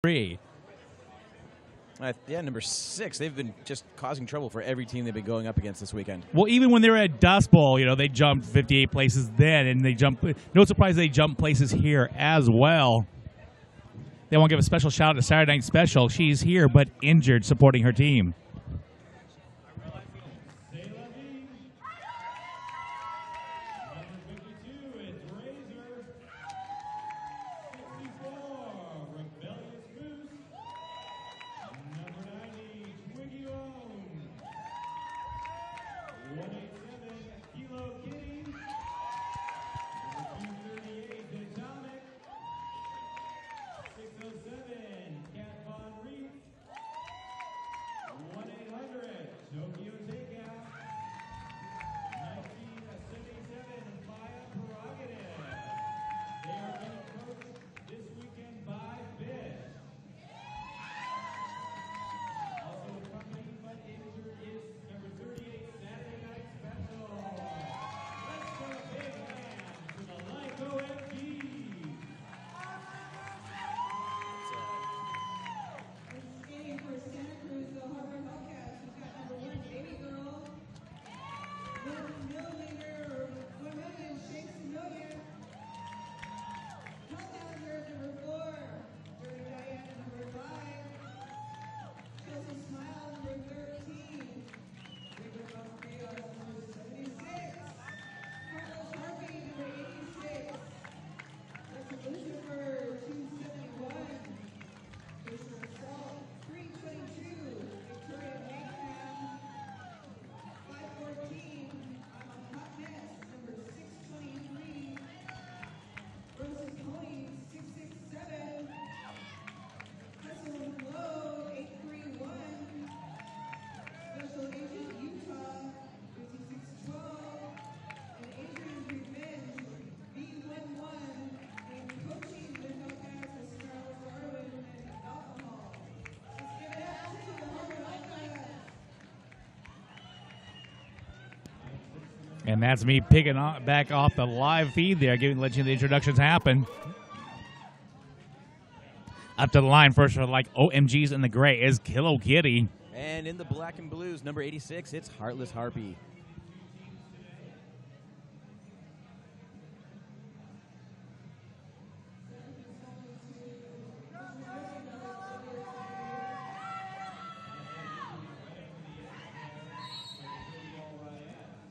3. Yeah, number 6. They've been just causing trouble for every team they've been going up against this weekend. Well, even when they were at Dust Bowl, they jumped 58 places then, and they jumped. No surprise they jumped places here as well. They want to give a special shout out to Saturday Night Special. She's here but injured, supporting her team. And that's me picking back off the live feed there, letting the introductions happen. Up to the line first for OMGs in the gray is Kilo Kitty. And in the black and blues, number 86, it's Heartless Harpy.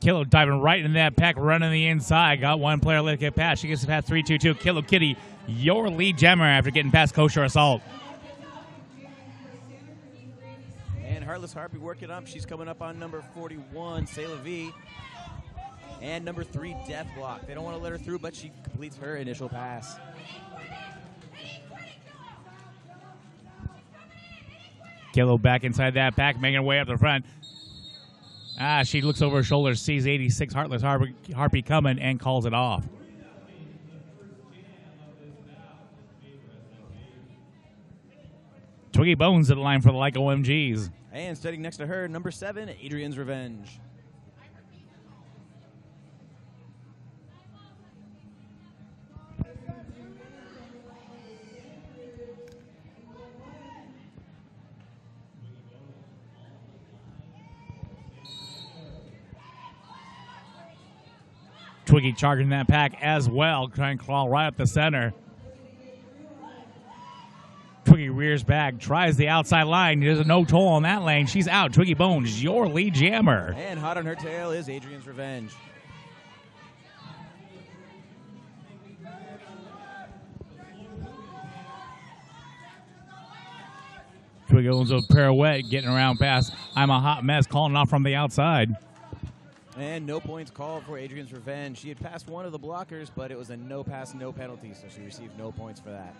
Kilo diving right into that pack, running the inside. Got one player let it get past. She gets past 3-2-2. Kilo Kitty, your lead jammer after getting past Kosher Assault. And Heartless Harpy working up. She's coming up on number 41, Sfvrd. And number 3, Death Block. They don't want to let her through, but she completes her initial pass. Kilo back inside that pack, making her way up the front. She looks over her shoulder, sees 86 Heartless Harpy coming, and calls it off. Twiggy Bones at the line for the OMGs. And sitting next to her, number 7, Adrian's Revenge. Twiggy charging that pack as well, trying to claw right up the center. Twiggy rears back, tries the outside line. There's no toll on that lane. She's out. Twiggy Bones, your lead jammer. And hot on her tail is Adrian's Revenge. Twiggy owns a pirouette, getting around past I'm a Hot Mess, calling off from the outside. And no points called for Adrian's Revenge. She had passed one of the blockers, but it was a no pass, no penalty, so she received no points for that.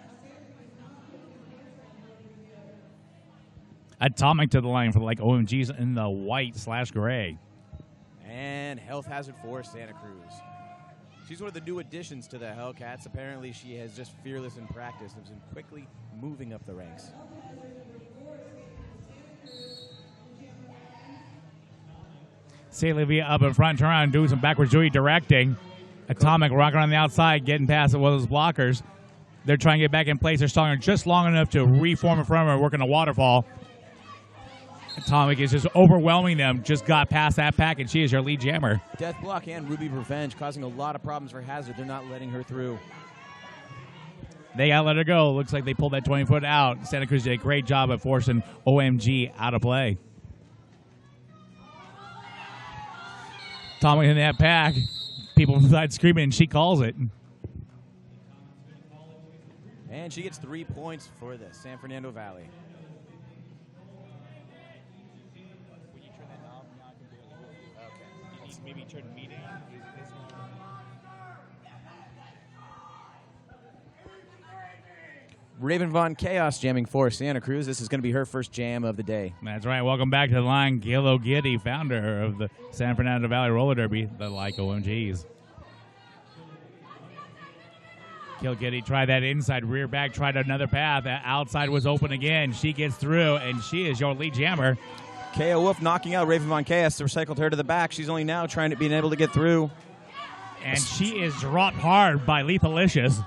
Atomic to the line for OMGs in the white/gray. And Health Hazard for Santa Cruz. She's one of the new additions to the Hellcats. Apparently she is just fearless in practice and has been quickly moving up the ranks. Sfvrd up in front, turn around, doing some backwards Dewey directing. Atomic rocking on the outside, getting past one of those blockers. They're trying to get back in place. They're stalling her just long enough to reform in front of her, working a waterfall. Atomic is just overwhelming them. Just got past that pack, and she is your lead jammer. Death Block and Ruby Revenge causing a lot of problems for Hazard. They're not letting her through. They got to let her go. Looks like they pulled that 20-foot out. Santa Cruz did a great job at forcing OMG out of play. Atomic in that pack. People inside screaming, and she calls it. And she gets 3 points for the San Fernando Valley. When you turn that knob, now I can do it. Okay. You need maybe turn me down. Raven Von Chaos jamming for Santa Cruz. This is going to be her first jam of the day. That's right. Welcome back to the line, Gillo Giddy, founder of the San Fernando Valley Roller Derby, the like OMGs. Gillo Giddy tried that inside rear back, tried another path. That outside was open again. She gets through, and she is your lead jammer. KO Wolf knocking out Raven Von Chaos, recycled her to the back. She's only now being able to get through. And she is dropped hard by Lethalicious.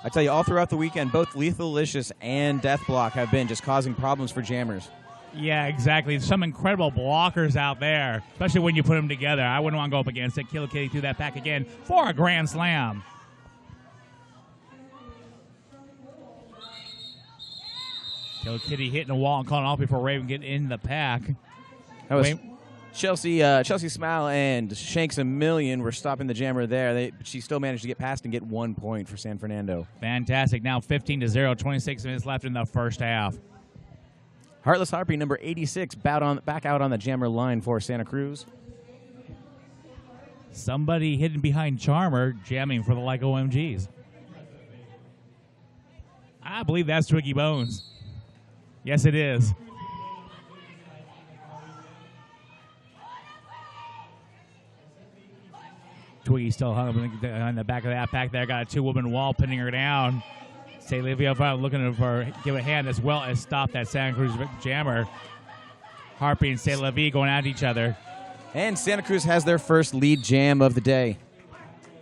I tell you, all throughout the weekend, both Lethalicious and Death Block have been just causing problems for jammers. Yeah, exactly. Some incredible blockers out there, especially when you put them together. I wouldn't want to go up against it. Gillo Giddy threw that back again for a grand slam. Gillo Giddy hitting the wall and calling off before Raven get in the pack. That was Chelsea Smile and Shanks a Million were stopping the jammer there. She still managed to get past and get 1 point for San Fernando. Fantastic. Now 15-0, 26 minutes left in the first half. Heartless Harpy, number 86, back out on the jammer line for Santa Cruz. Somebody hidden behind Charmer jamming for the like OMGs. I believe that's Twiggy Bones. Yes, it is. Twiggy still hung up on the back of that pack there. Got a two-woman wall pinning her down. Say Livia looking for give a hand as well as stop that Santa Cruz jammer. Harpy and Say Levy going at each other. And Santa Cruz has their first lead jam of the day.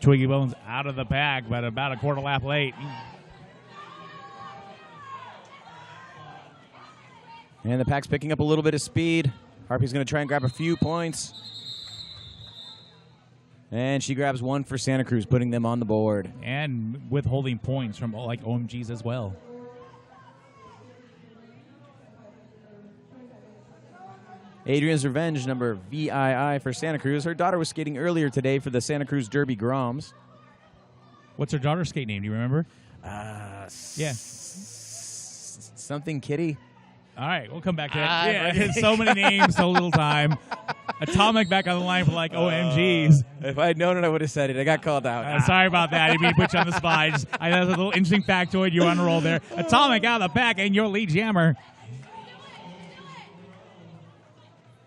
Twiggy Bones out of the pack, but about a quarter lap late. And the pack's picking up a little bit of speed. Harpy's going to try and grab a few points. And she grabs one for Santa Cruz, putting them on the board. And withholding points from like OMGs as well. Adrian's Revenge, number VII for Santa Cruz. Her daughter was skating earlier today for the Santa Cruz Derby Groms. What's her daughter's skate name? Do you remember? Yeah. Something Kitty. All right, we'll come back to that. Yeah, so many names, so little time. Atomic back on the line for like OMGs. If I had known it, I would have said it. I got called out. Sorry about that. I didn't mean to put you on the spot. I know that's a little interesting factoid. You're on a roll there. Atomic out of the pack and your lead jammer.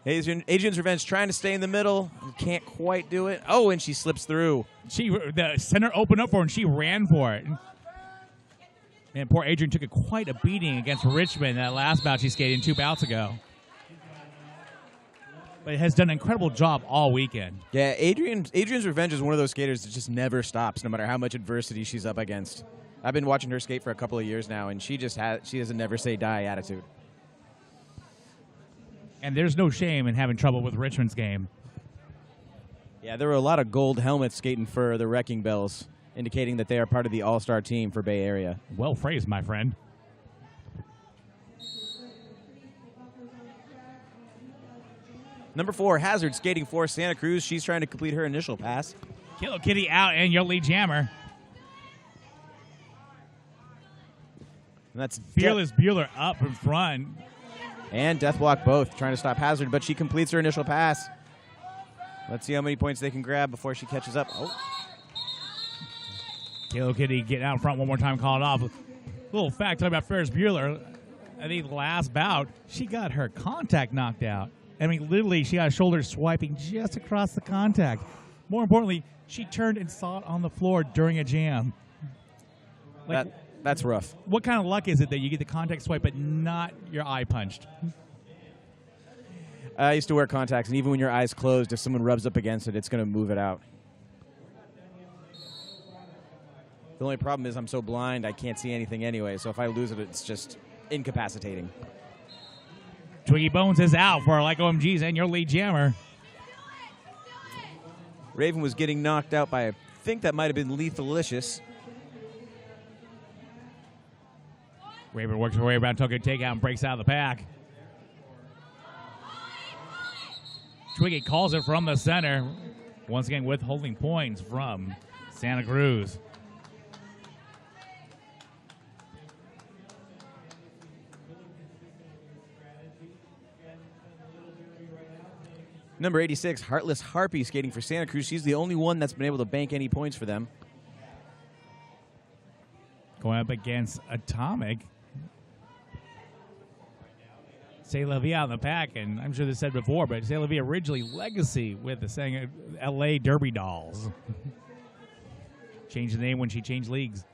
Adrian's Revenge trying to stay in the middle. Can't quite do it. Oh, and she slips through. The center opened up for her, and she ran for it. And poor Adrian took quite a beating against Richmond that last bout she skated 2 bouts ago. But has done an incredible job all weekend. Yeah, Adrian's Revenge is one of those skaters that just never stops, no matter how much adversity she's up against. I've been watching her skate for a couple of years now, and she has a never say die attitude. And there's no shame in having trouble with Richmond's game. Yeah, there were a lot of gold helmets skating for the Wrecking Bells, indicating that they are part of the all-star team for Bay Area. Well phrased, my friend. Number 4, Hazard skating for Santa Cruz. She's trying to complete her initial pass. Gillo Giddy out and your lead jammer. And that's Fearless Bueller up in front. And Deathblock both trying to stop Hazard, but she completes her initial pass. Let's see how many points they can grab before she catches up. Oh. Gillo Giddy getting out in front one more time, called off. Little fact talking about Ferris Bueller. I think last bout, she got her contact knocked out. I mean, literally, she got her shoulder swiping just across the contact. More importantly, she turned and saw it on the floor during a jam. That's rough. What kind of luck is it that you get the contact swipe but not your eye punched? I used to wear contacts, and even when your eyes closed, if someone rubs up against it, it's going to move it out. The only problem is I'm so blind I can't see anything anyway, so if I lose it, it's just incapacitating. Twiggy Bones is out for like OMGs and your lead jammer. Raven was getting knocked out by, I think that might have been Lethalicious. Raven works her way around Tokyo Takeout and breaks out of the pack. Twiggy calls it from the center. Once again, withholding points from Santa Cruz. Number 86, Heartless Harpy, skating for Santa Cruz. She's the only one that's been able to bank any points for them. Going up against Atomic. C'est La Vie out in the pack, and I'm sure this said before, but C'est La Vie originally legacy with the LA Derby Dolls. Changed the name when she changed leagues.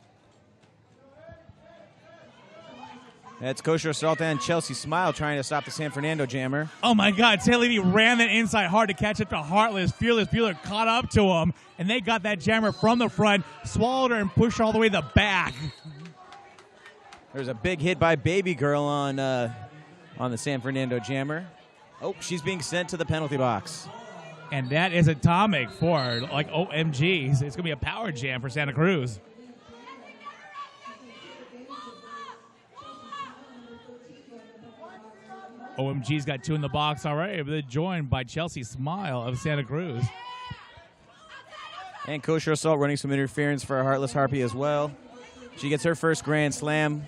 That's Kosher Assault and Chelsea Smile trying to stop the San Fernando jammer. Oh my God, C'est La Vie ran that inside hard to catch up to Heartless. Fearless Bueller caught up to him, and they got that jammer from the front, swallowed her, and pushed her all the way to the back. There's a big hit by Baby Girl on the San Fernando jammer. Oh, she's being sent to the penalty box. And that is Atomic for like OMGs. It's going to be a power jam for Santa Cruz. OMG's got two in the box already, but they're joined by Chelsea Smile of Santa Cruz. And Kosher Assault running some interference for a Heartless Harpy as well. She gets her first Grand Slam.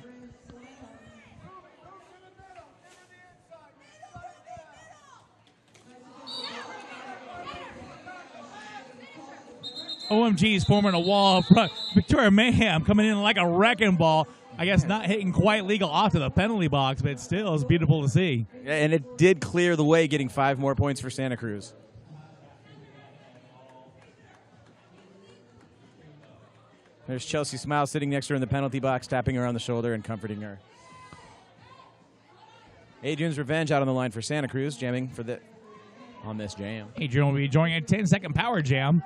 OMG's forming a wall up front. Victoria Mayhem coming in like a wrecking ball. I guess not hitting quite legal off to the penalty box, but still is beautiful to see. Yeah, and it did clear the way, getting 5 more points for Santa Cruz. There's Chelsea Smile sitting next to her in the penalty box, tapping her on the shoulder and comforting her. Adrian's Revenge out on the line for Santa Cruz, jamming on this jam. Adrian will be joining a 10-second power jam.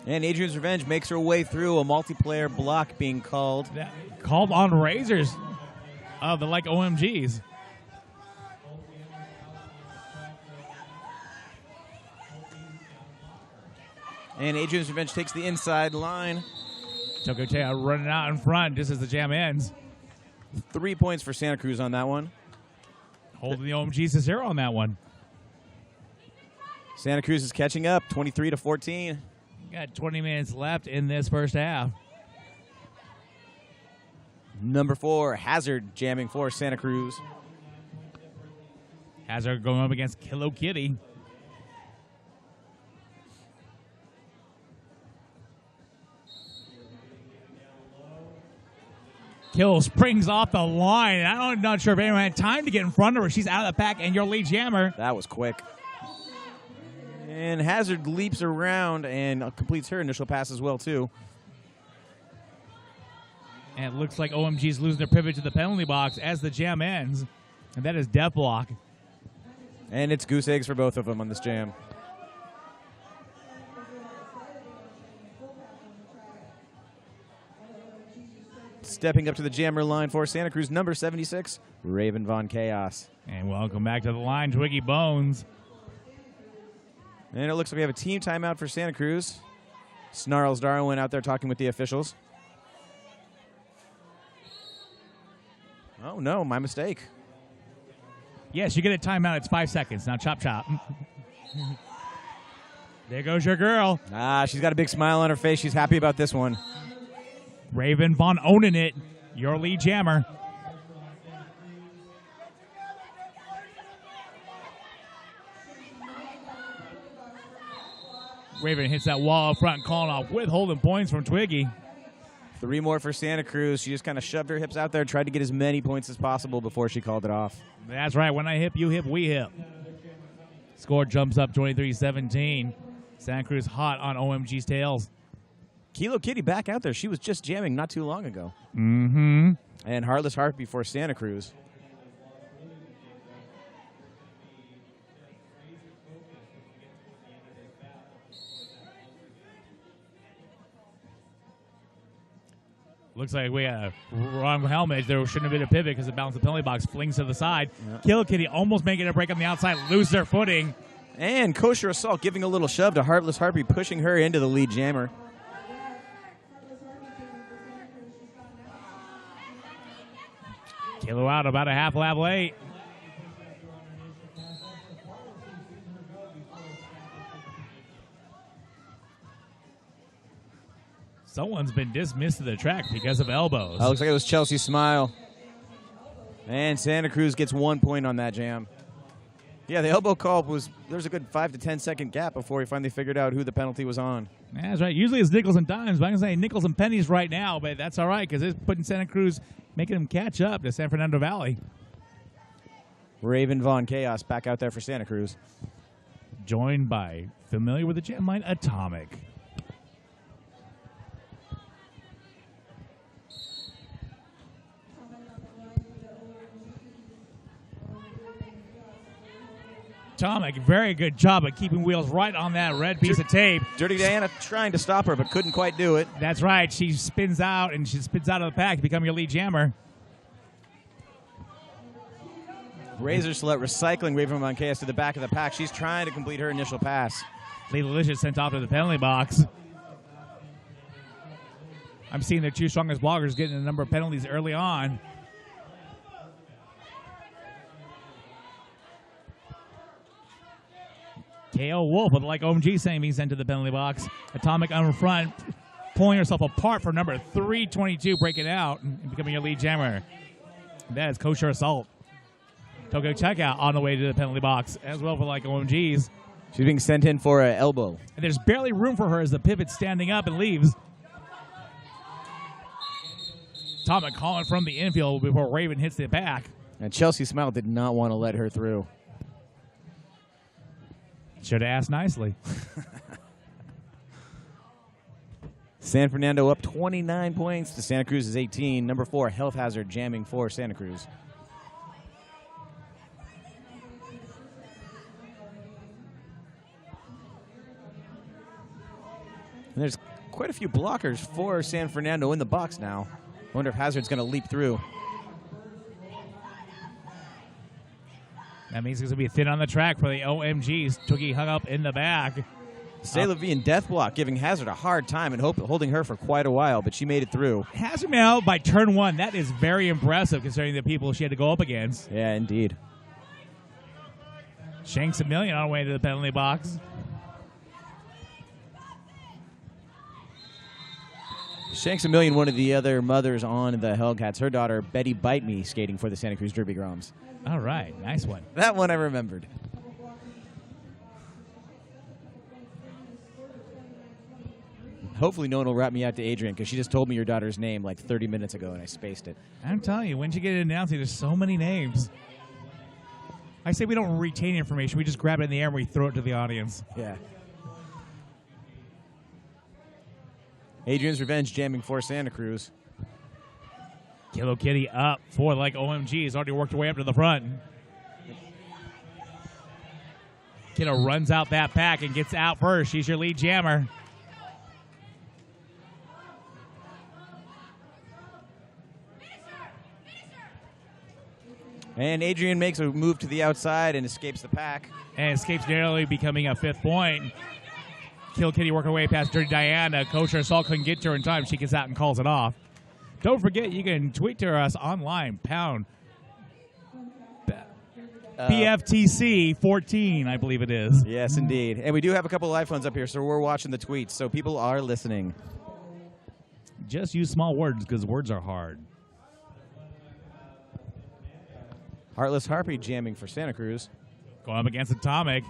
And Adrian's Revenge makes her way through a multiplayer block being called. Called on Razors of the like OMGs. And Adrian's Revenge takes the inside line. Tokyo Takeout running out in front just as the jam ends. 3 points for Santa Cruz on that one. Holding the OMGs to 0 on that one. Santa Cruz is catching up, 23-14. Got 20 minutes left in this first half. Number 4, Hazard jamming for Santa Cruz. Hazard going up against Kilo Kitty. Kill springs off the line. I'm not sure if anyone had time to get in front of her. She's out of the pack, and your lead jammer. That was quick. And Hazard leaps around and completes her initial pass as well, too. And it looks like OMG's losing their pivot to the penalty box as the jam ends. And that is death block. And it's goose eggs for both of them on this jam. Stepping up to the jammer line for Santa Cruz, number 76, Raven Von Chaos. And welcome back to the line, Twiggy Bones. And it looks like we have a team timeout for Santa Cruz. Snarls Darwin out there talking with the officials. Oh, no, my mistake. Yes, you get a timeout. It's 5 seconds. Now chop, chop. There goes your girl. She's got a big smile on her face. She's happy about this one. Raven Von owning it. Your lead jammer. Raven hits that wall up front, calling off withholding points from Twiggy. 3 more for Santa Cruz. She just kind of shoved her hips out there, tried to get as many points as possible before she called it off. That's right. When I hip, you hip, we hip. Score jumps up 23-17. Santa Cruz hot on OMG's tails. Kilo Kitty back out there. She was just jamming not too long ago. Mm-hmm. And Heartless Harpy for Santa Cruz. Looks like we had a wrong helmet. There shouldn't have been a pivot because it bounced the penalty box, flings to the side. Yep. Kilo Kitty almost making a break on the outside, lose their footing. And Kosher Assault giving a little shove to Heartless Harpy, pushing her into the lead jammer. Kilo out about a half lap late. Someone's been dismissed to the track because of elbows. Looks like it was Chelsea Smile. And Santa Cruz gets 1 point on that jam. Yeah, the elbow call was, there's a good 5 to 10 second gap before he finally figured out who the penalty was on. Yeah, that's right. Usually it's nickels and dimes, but I'm going to say nickels and pennies right now, but that's all right because it's putting Santa Cruz, making them catch up to San Fernando Valley. Raven Von Chaos back out there for Santa Cruz. Joined by, familiar with the jam line, Atomic. Atomic, very good job at keeping wheels right on that red piece of tape. Dirty Diana trying to stop her, but couldn't quite do it. That's right. She spins out, and she spins out of the pack to become your lead jammer. Razor Slut recycling Raven Von Chaos to the back of the pack. She's trying to complete her initial pass. Lady Delicious sent off to the penalty box. I'm seeing their two strongest bloggers getting a number of penalties early on. KO Wolf, with like OMG saying, being sent to the penalty box. Atomic on front, pulling herself apart for number 322, breaking out and becoming your lead jammer. That is Kosher Assault. Tokyo Checkout on the way to the penalty box as well for like OMGs. She's being sent in for an elbow. And there's barely room for her as the pivot's standing up and leaves. Atomic calling from the infield before Raven hits the back. And Chelsea Smile did not want to let her through. Should have asked nicely. San Fernando up 29 points to Santa Cruz's 18. Number 4, Health Hazard jamming for Santa Cruz. And there's quite a few blockers for San Fernando in the box now. I wonder if Hazard's going to leap through. That means it's going to be thin on the track for the OMGs. Tookie hung up in the back. Sfvrd and Death Block giving Hazard a hard time and holding her for quite a while, but she made it through. Hazard made out by turn 1. That is very impressive considering the people she had to go up against. Yeah, indeed. Shanks a million on the way to the penalty box. Shanks a million, one of the other mothers on the Hellcats. Her daughter, Betty Bite Me, skating for the Santa Cruz Derby Groms. All right, nice one. That one I remembered. Hopefully no one will rat me out to Adrian because she just told me your daughter's name like 30 minutes ago and I spaced it. I'm telling you, once you get it announced, there's so many names. I say we don't retain information. We just grab it in the air and we throw it to the audience. Yeah. Adrian's Revenge jamming for Santa Cruz. Kilo Kitty up for like OMG. Has already worked her way up to the front. Kiddo runs out that pack and gets out first. She's your lead jammer. And Adrian makes a move to the outside and escapes the pack. And escapes narrowly, becoming a 5th point. Kilo Kitty working her way past Dirty Diana. Kosher Assault couldn't get to her in time. She gets out and calls it off. Don't forget, you can tweet to us online, pound BFTC2014, I believe it is. Yes, indeed. And we do have a couple of iPhones up here, so we're watching the tweets, so people are listening. Just use small words, because words are hard. Heartless Harpy jamming for Santa Cruz. Going up against Atomic.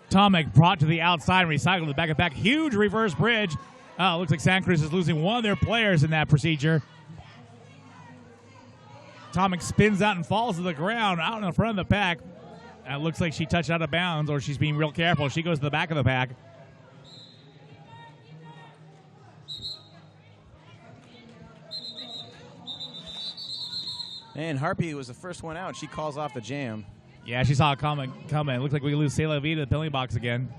Atomic brought to the outside and recycled the back of back. Huge reverse bridge. Looks like Santa Cruz is losing one of their players in that procedure. Tomic spins out and falls to the ground out in the front of the pack. It looks like she touched out of bounds, or she's being real careful. She goes to the back of the pack. And Harpy was the first one out. She calls off the jam. Yeah, she saw it coming. It looks like we lose Sfvrd to the penalty box again.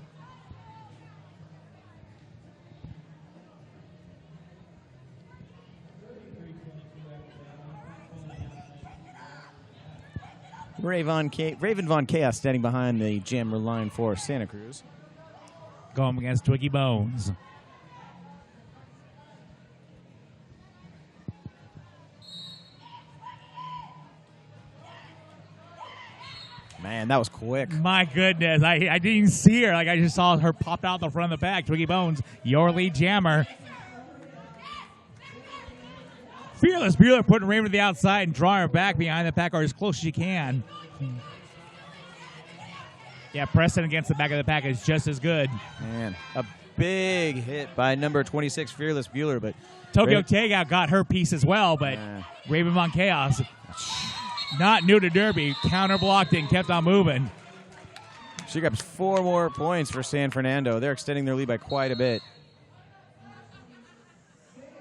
Raven Von Chaos standing behind the jammer line for Santa Cruz. Going against Twiggy Bones. Man, that was quick. My goodness. I didn't even see her. Like, I just saw her pop out the front of the pack. Twiggy Bones, your lead jammer. Fearless Bueller putting Raven to the outside and drawing her back behind the pack, or as close as you can. Yeah, pressing against the back of the pack is just as good. Man, a big hit by number 26, Fearless Bueller. But Tokyo Takeout got her piece as well, but Raven Von Chaos, not new to Derby, counter-blocked and kept on moving. She grabs 4 more points for San Fernando. They're extending their lead by quite a bit.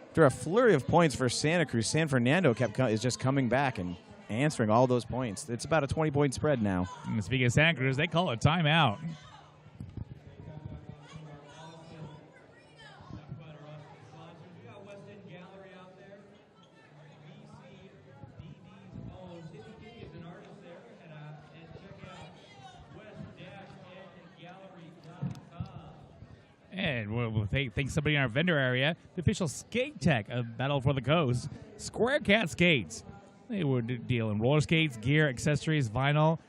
After a flurry of points for Santa Cruz, San Fernando is just coming back and answering all those points. It's about a 20-point spread now. And speaking of Santa Cruz, they call it timeout. And we'll thank somebody in our vendor area, the official Skate Tech of Battle for the Coast, Square Cat Skates. They were dealing roller skates, gear, accessories, vinyl,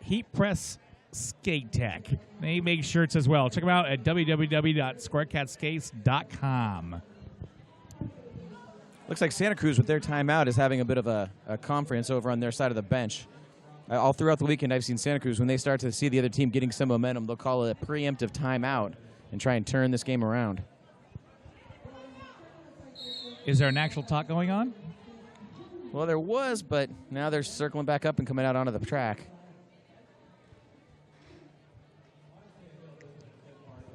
heat press, Skate Tech. They make shirts as well. Check them out at www.squarecatskates.com. Looks like Santa Cruz, with their timeout, is having a bit of a conference over on their side of the bench. All throughout the weekend, I've seen Santa Cruz, when they start to see the other team getting some momentum, they'll call it a preemptive timeout and try and turn this game around. Is there an actual talk going on? Well, there was, but now they're circling back up and coming out onto the track.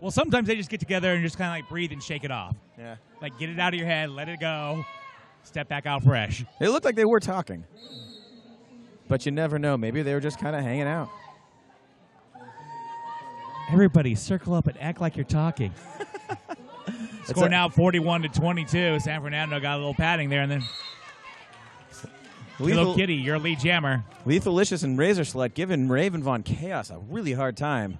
Well, sometimes they just get together and just kind of like breathe and shake it off. Yeah. Like, get it out of your head, let it go, step back out fresh. It looked like they were talking. But you never know. Maybe they were just kind of hanging out. Everybody, circle up and act like you're talking. Score now 41-22. San Fernando got a little padding there, and then Little Kitty, your lead jammer. Lethalicious and Razor Slut giving Raven Von Chaos a really hard time.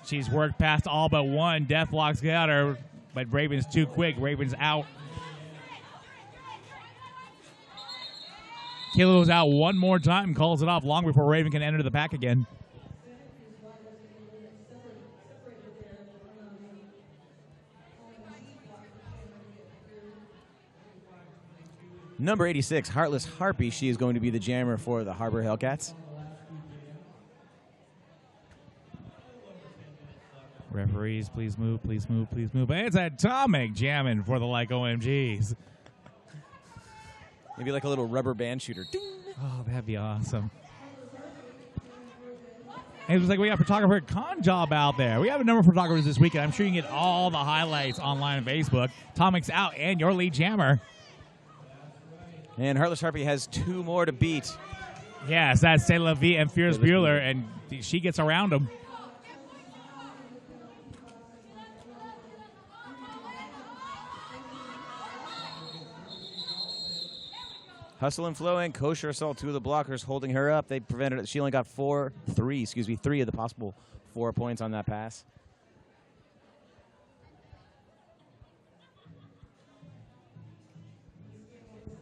She's worked past all but one. Deathlock's got her, but Raven's too quick. Raven's out. Kilo's out one more time, calls it off long before Raven can enter the pack again. Number 86, Heartless Harpy. She is going to be the jammer for the Harbor Hellcats. Referees, please move, please move, please move. It's Atomic jamming for the like OMGs. Maybe like a little rubber band shooter. Ding. Oh, that'd be awesome. And it was like we have photographer Con Job out there. We have a number of photographers this weekend. I'm sure you can get all the highlights online on Facebook. Atomic's out and your lead jammer. And Heartless Harpy has 2 more to beat. Yes, that's Sfvrd and Fearless Bueller, and she gets around them. Hustle and Flow and Kosher Assault, 2 of the blockers holding her up. They prevented it. She only got 3 of the possible 4 points on that pass.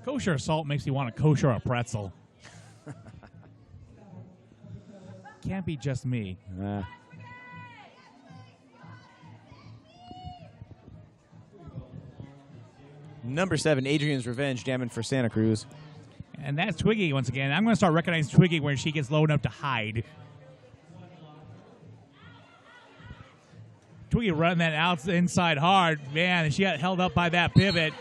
Kosher Assault makes me want to kosher a pretzel. Can't be just me. Number 7, Adrian's Revenge, jamming for Santa Cruz. And that's Twiggy once again. I'm going to start recognizing Twiggy when she gets low enough to hide. Twiggy running that inside hard. Man, she got held up by that pivot.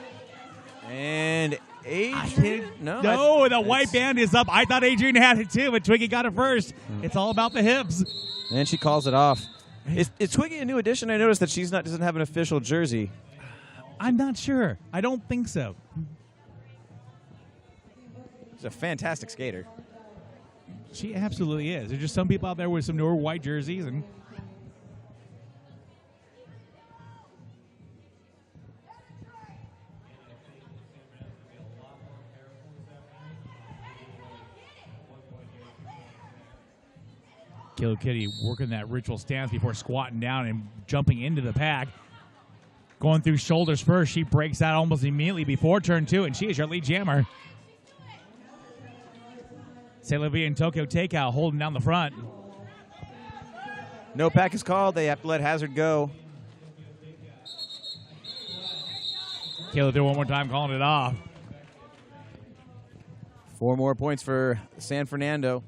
And Adrian? No, the white band is up. I thought Adrian had it too, but Twiggy got it first. It's all about the hips. And she calls it off. Is Twiggy a new addition? I noticed that doesn't have an official jersey. I'm not sure. I don't think so. She's a fantastic skater. She absolutely is. There's just some people out there with some newer white jerseys. And Killer Kitty working that ritual stance before squatting down and jumping into the pack. Going through shoulders first. She breaks out almost immediately before turn 2, and she is your lead jammer. Sfvrd and Tokyo Takeout holding down the front. No pack is called. They have to let Hazard go. Killer through one more time, calling it off. 4 more points for San Fernando.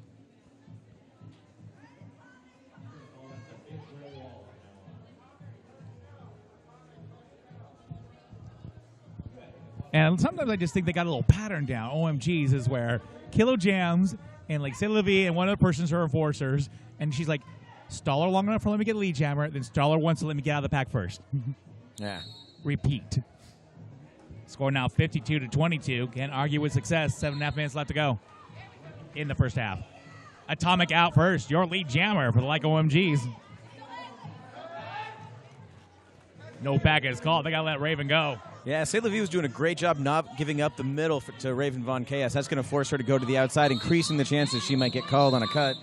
And sometimes I just think they got a little pattern down. OMGs is where Kilo jams and like Sfvrd and one other person's her enforcers, and she's like, stall her long enough for let me get a lead jammer, then stall her once to let me get out of the pack first. Yeah. Repeat. Score now 52-22. Can't argue with success. 7.5 minutes left to go in the first half. Atomic out first. Your lead jammer for the like OMGs. No pack is called. They got to let Raven go. Yeah, Sfvrd was doing a great job not giving up the middle to Raven Von Chaos. That's going to force her to go to the outside, increasing the chances she might get called on a cut.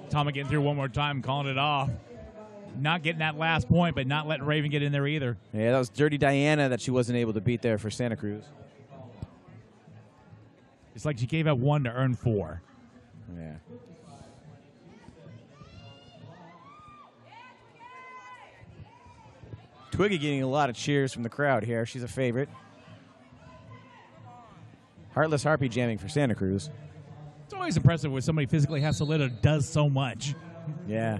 Atomic getting through one more time, calling it off. Not getting that last point, but not letting Raven get in there either. Yeah, that was Dirty Diana that she wasn't able to beat there for Santa Cruz. It's like she gave up 1 to earn 4. Yeah. Twiggy getting a lot of cheers from the crowd here. She's a favorite. Heartless Harpy jamming for Santa Cruz. It's always impressive when somebody physically has to live does so much. Yeah.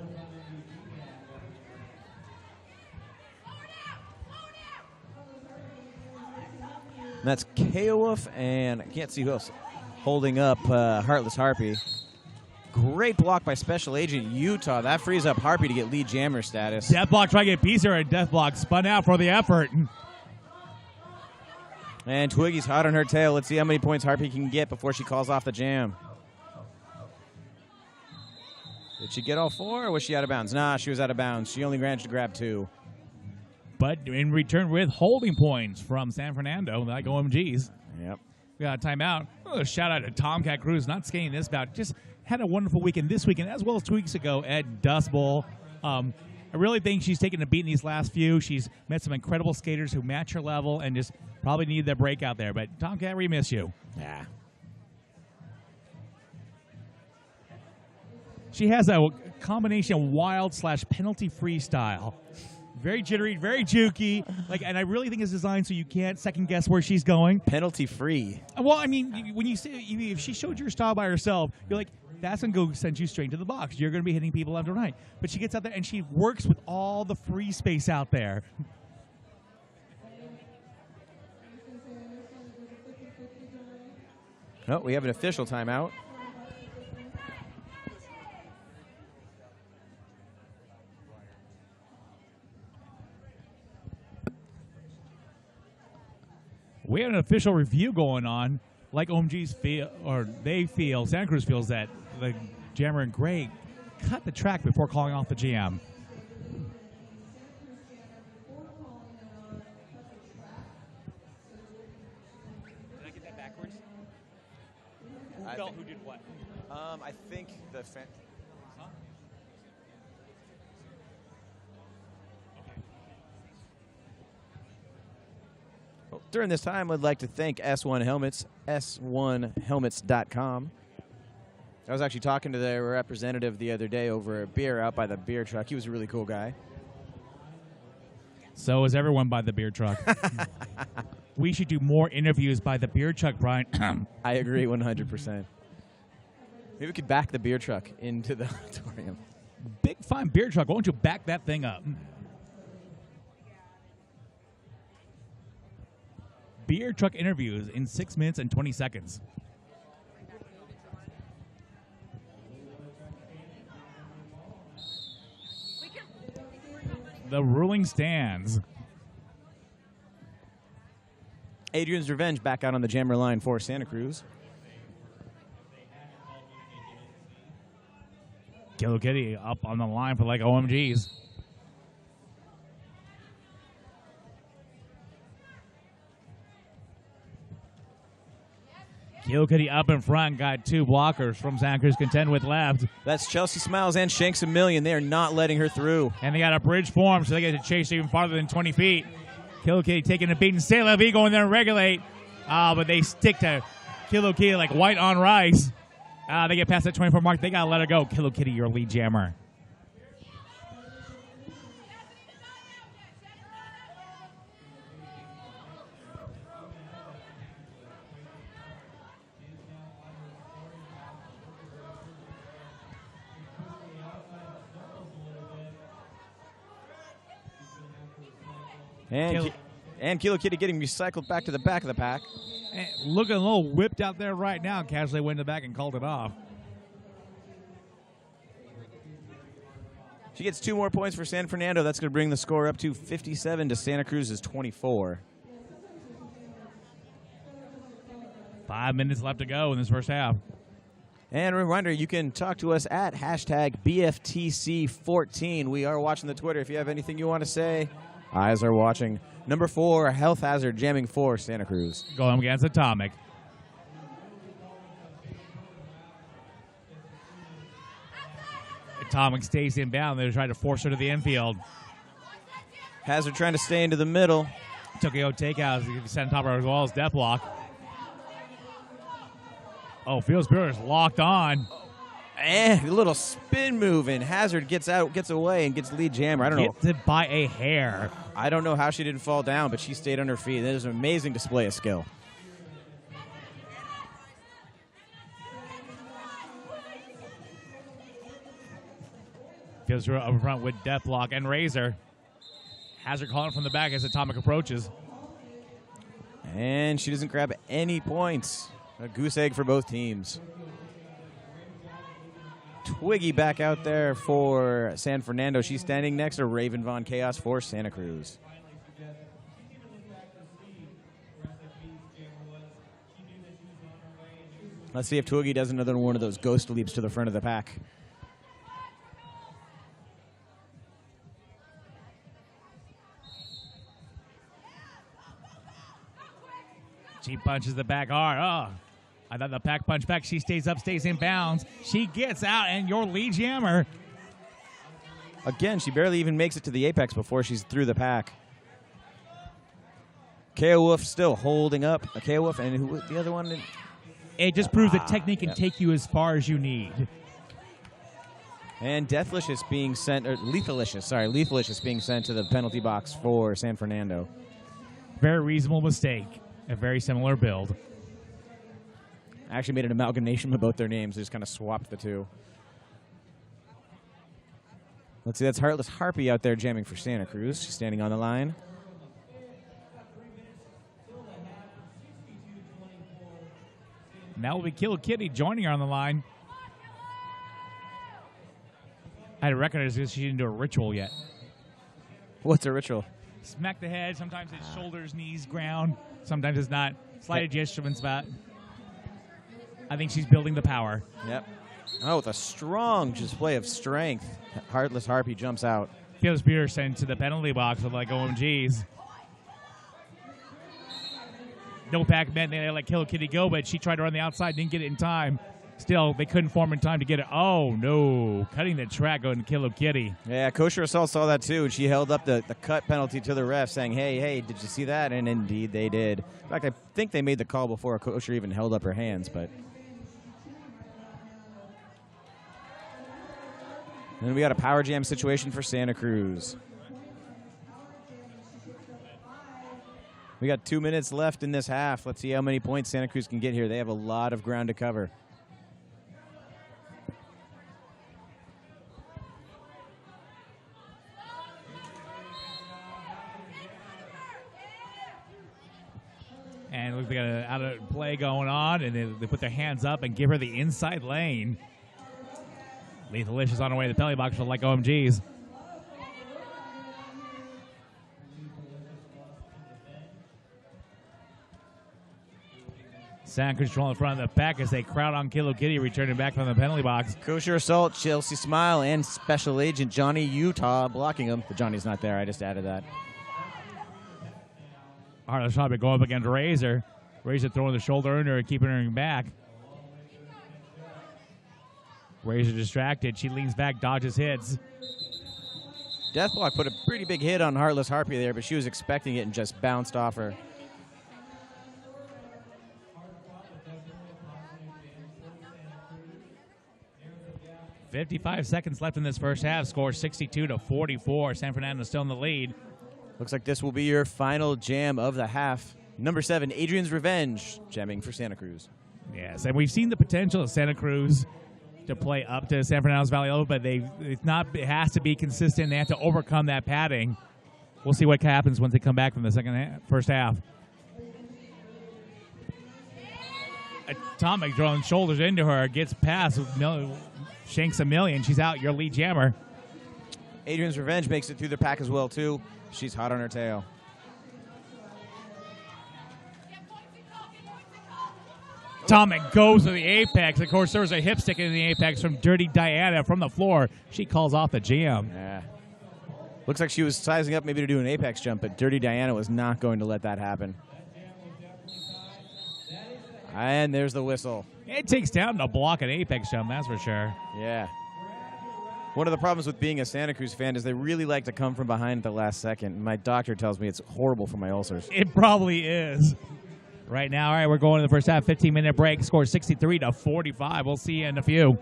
And that's K-Wolf, and I can't see who else holding up Heartless Harpy. Great block by Special Agent Utah. That frees up Harpy to get lead jammer status. Deathblock trying to get piece her, and Deathblock spun out for the effort. And Twiggy's hot on her tail. Let's see how many points Harpy can get before she calls off the jam. Did she get all 4, or was she out of bounds? Nah, she was out of bounds. She only managed to grab 2. But in return with holding points from San Fernando, like OMGs. Yep. We got a timeout. Oh, shout out to Tomcat Cruz, not skating this bout. Just had a wonderful weekend this weekend, as well as 2 weeks ago at Dust Bowl. I really think she's taken a beat in these last few. She's met some incredible skaters who match her level and just probably need that break out there. But Tomcat, we miss you. Yeah. She has a combination of wild/penalty freestyle. Very jittery, very jukey, and I really think it's designed so you can't second guess where she's going. Penalty free. Well, I mean, when you see if she showed your style by herself, you're like, that's gonna go send you straight to the box. You're gonna be hitting people left and right. But she gets out there and she works with all the free space out there. Oh, we have an official timeout. We have an official review going on, like OMG's feel, or they feel, Santa Cruz feels that the jammer in gray cut the track before calling off the jam. Did I get that backwards? Who did what? I think the... During this time, I'd like to thank S1 Helmets, s1helmets.com. I was actually talking to their representative the other day over a beer out by the beer truck. He was a really cool guy. So is everyone by the beer truck. We should do more interviews by the beer truck, Brian. I agree 100%. Maybe we could back the beer truck into the auditorium. Big fine beer truck. Why don't you back that thing up? beer truck interviews in 6 minutes and 20 seconds. The ruling stands. Adrian's Revenge back out on the jammer line for Santa Cruz. Kilo Kitty up on the line for like OMGs. Kilo Kitty up in front, got 2 blockers from Santa Cruz contend with left. That's Chelsea Smiles and Shanks a Million. They are not letting her through. And they got a bridge form, so they get to chase even farther than 20 feet. Kilo Kitty taking a beat, and Stay Levy going there and regulate. But they stick to Kilo Kitty like white on rice. They get past that 24 mark. They got to let her go. Kilo Kitty, your lead jammer. And Kilo Kitty getting recycled back to the back of the pack. And looking a little whipped out there right now. Casually went in the back and called it off. She gets 2 more points for San Fernando. That's going to bring the score up to 57 to Santa Cruz's 24. 5 minutes left to go in this first half. And a reminder, you can talk to us at hashtag BFTC2014. We are watching the Twitter. If you have anything you want to say, eyes are watching. Number 4, Health Hazard jamming for Santa Cruz. Going against Atomic. Atomic stays inbound. They're trying to force her to the infield. Hazard trying to stay into the middle. Tokyo takeout. Set on top of her as well as death block. Oh, Field Spirit is locked on. And a little spin move, and Hazard gets out, gets away, and gets lead jammer. I don't know. Gets it by a hair. I don't know how she didn't fall down, but she stayed on her feet. That is an amazing display of skill. Gives her up front with Deathlock and Razor. Hazard calling from the back as Atomic approaches. And she doesn't grab any points. A goose egg for both teams. Twiggy back out there for San Fernando. She's standing next to Raven Von Chaos for Santa Cruz. Let's see if Twiggy does another one of those ghost leaps to the front of the pack. She punches the back hard. Oh, I thought the pack punch back. She stays up, stays in bounds. She gets out, and your lead jammer. Again, she barely even makes it to the apex before she's through the pack. KO Wolf still holding up. KO Wolf and who the other one? It just proves that technique can take you as far as you need. And Deathlicious being sent, or Lethalicious being sent to the penalty box for San Fernando. Very reasonable mistake. A very similar build. I actually made an amalgamation of both their names. They just kind of swapped the two. Let's see, that's Heartless Harpy out there jamming for Santa Cruz. She's standing on the line. And that will be Kill Kitty joining her on the line. I had to recognize because she didn't do a ritual yet. What's a ritual? Smack the head. Sometimes it's shoulders, knees, ground. Sometimes it's not. Slight adjustments, but I think she's building the power. Yep. Oh, with a strong display of strength, Heartless Harpy jumps out. Feels Peter sent to the penalty box with like OMGs. No pack meant they let Kill Kitty go, but she tried to run the outside, didn't get it in time. Still, they couldn't form in time to get it. Oh, no. Cutting the track going to Kill Kitty. Yeah, Kosher Assault saw that too, and she held up the cut penalty to the ref, saying, hey, did you see that? And indeed they did. In fact, I think they made the call before Kosher even held up her hands, but... And then we got a power jam situation for Santa Cruz. We got 2 minutes left in this half. Let's see how many points Santa Cruz can get here. They have a lot of ground to cover. And look, they got an out of play going on, and they put their hands up and give her the inside lane. Lethalicious on her way to the penalty box for like OMGs. Santa Cruz control in front of the pack as they crowd on Kilo Kitty, returning back from the penalty box. Kosher Assault, Chelsea Smile, and Special Agent Johnny Utah blocking him. But Johnny's not there. I just added that. Heartless Hobby going up against Razor. Razor throwing the shoulder under her, keeping her back. Razor distracted. She leans back, dodges hits. Deathblock put a pretty big hit on Heartless Harpy there, but she was expecting it and just bounced off her. "55 seconds left in this first half. Score 62-44. San Fernando still in the lead. Looks like this will be your final jam of the half. Number 7, Adrian's Revenge, jamming for Santa Cruz. Yes, and we've seen the potential of Santa Cruz to play up to San Fernando's Valley Low, but it has to be consistent. They have to overcome that padding. We'll see what happens once they come back from the first half. Atomic throwing shoulders into her, gets past, shanks a million. She's out, your lead jammer. Adrian's Revenge makes it through the pack as well, too. She's hot on her tail. Atomic goes to the apex. Of course, there was a hip stick in the apex from Dirty Diana from the floor. She calls off the jam. Yeah. Looks like she was sizing up maybe to do an apex jump, but Dirty Diana was not going to let that happen. And there's the whistle. It takes down to block an apex jump, that's for sure. Yeah. One of the problems with being a Santa Cruz fan is they really like to come from behind at the last second. My doctor tells me it's horrible for my ulcers. It probably is. Right now, all right, we're going to the first half, 15-minute break. Score 63-45. We'll see you in a few.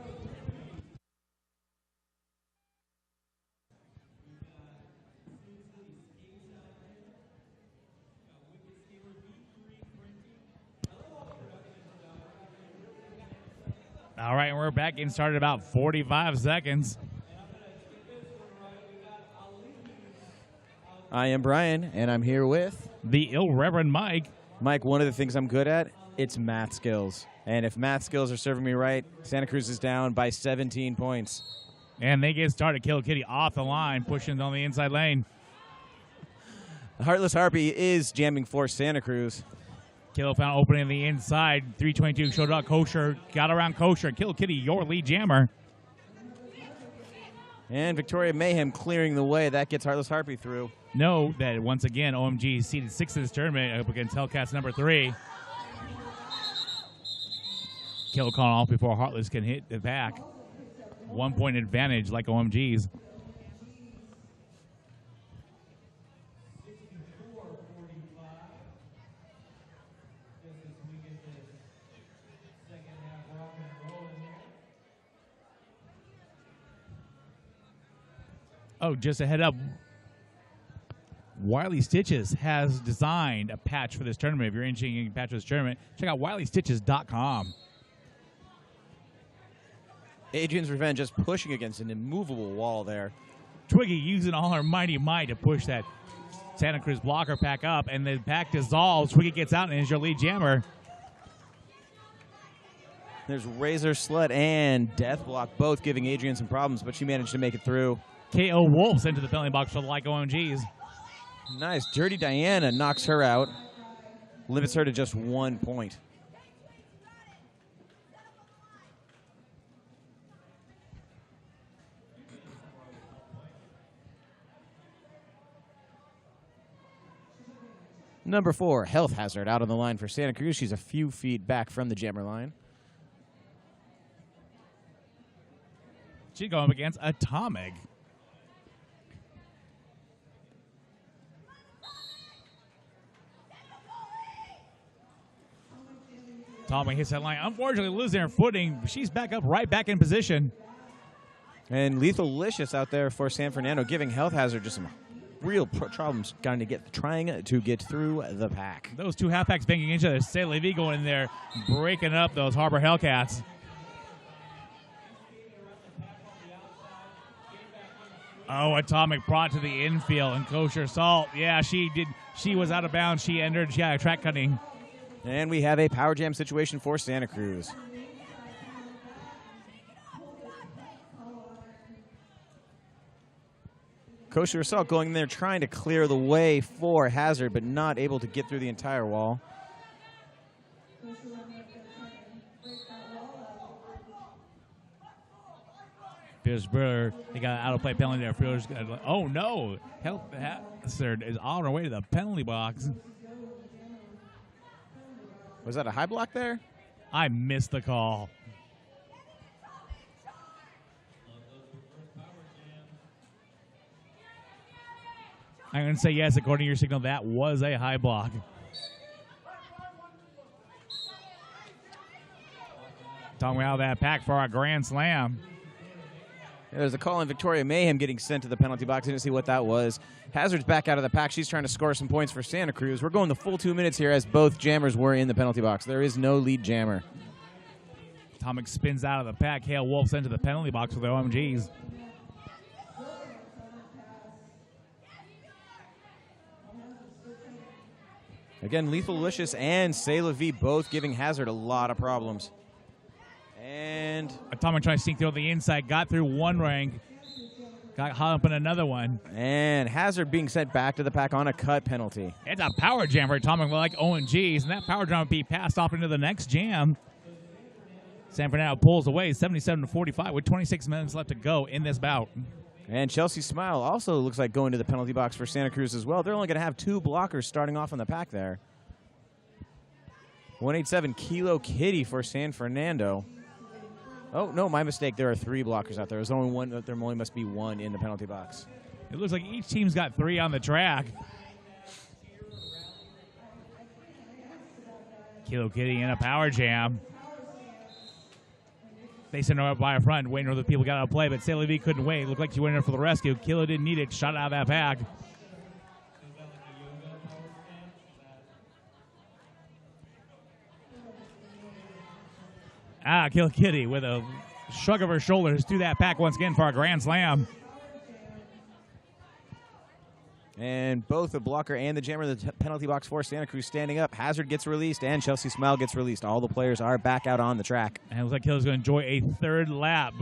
All right, we're back. Getting started about 45 seconds. I am Brian, and I'm here with the Ill-Reverend Mike. Mike, one of the things I'm good at, it's math skills. And if math skills are serving me right, Santa Cruz is down by 17 points. And they get started. Kill Kitty off the line, pushing on the inside lane. Heartless Harpy is jamming for Santa Cruz. Kill found opening the inside. 322 showed up. Kosher got around Kosher. Kill Kitty, your lead jammer. And Victoria Mayhem clearing the way. That gets Heartless Harpy through. Know that once again, OMG seeded 6th in this tournament up against Hellcats number 3. Kill calling off before Heartless can hit the back. 1 point advantage like OMG's. Oh, just a head up. Wiley Stitches has designed a patch for this tournament. If you're interested in getting a patch for this tournament, check out WileyStitches.com. Adrian's Revenge just pushing against an immovable wall there. Twiggy using all her mighty might to push that Santa Cruz blocker pack up, and the pack dissolves. Twiggy gets out and is your lead jammer. There's Razor Slut and Deathblock both giving Adrian some problems, but she managed to make it through. KO Wolves into the penalty box for the like OMGs. Nice. Dirty Diana knocks her out. Limits her to just 1 point. Number 4, Health Hazard out on the line for Santa Cruz. She's a few feet back from the jammer line. She's going up against Atomic. Atomic hits that line. Unfortunately, losing her footing. She's back up, right back in position. And Lethalicious out there for San Fernando, giving Health Hazard just some real problems trying to get through the pack. Those two half packs banging each other. Say Levy going in there, breaking up those Harbor Hellcats. Oh, Atomic brought to the infield and Kosher Salt. Yeah, she did. She was out of bounds. She entered. She had a track cutting. And we have a power jam situation for Santa Cruz. Kosher Assault going in there trying to clear the way for Hazard, but not able to get through the entire wall. Fielders Brewer, they got an out-of-play penalty there. Fielders, oh no! Help! Sfvrd is on her way to the penalty box. Was that a high block there? I missed the call. I'm going to say yes, according to your signal, that was a high block. Talking about that pack for our grand slam. There's a call on Victoria Mayhem getting sent to the penalty box. I didn't see what that was. Hazard's back out of the pack. She's trying to score some points for Santa Cruz. We're going the full 2 minutes here as both jammers were in the penalty box. There is no lead jammer. Tomic spins out of the pack. Hale Wolf sent to the penalty box with the OMGs. Again, Lethal Licious and C'est La Vie both giving Hazard a lot of problems. And Atomic trying to sneak through the inside, got through one rank, got hung up in another one. And Hazard being sent back to the pack on a cut penalty. It's a power jam for Atomic like OMGs, and that power jam will be passed off into the next jam. San Fernando pulls away 77-45 with 26 minutes left to go in this bout. And Chelsea Smile also looks like going to the penalty box for Santa Cruz as well. They're only going to have 2 blockers starting off on the pack there. 187 Kilo Kitty for San Fernando. Oh, no, my mistake. There are 3 blockers out there. There's only one. There only must be 1 in the penalty box. It looks like each team's got 3 on the track. Kilo Kitty in a power jam. They sent her up by a front, waiting for the people got out of play, but C'est La Vie couldn't wait. Looked like she went in for the rescue. Kilo didn't need it. Shot out of that pack. Kilo Kitty with a shrug of her shoulders through that pack once again for a grand slam. And both the blocker and the jammer in the penalty box for Santa Cruz standing up. Hazard gets released and Chelsea Smile gets released. All the players are back out on the track. And it looks like Kilo's going to enjoy a 3rd lap.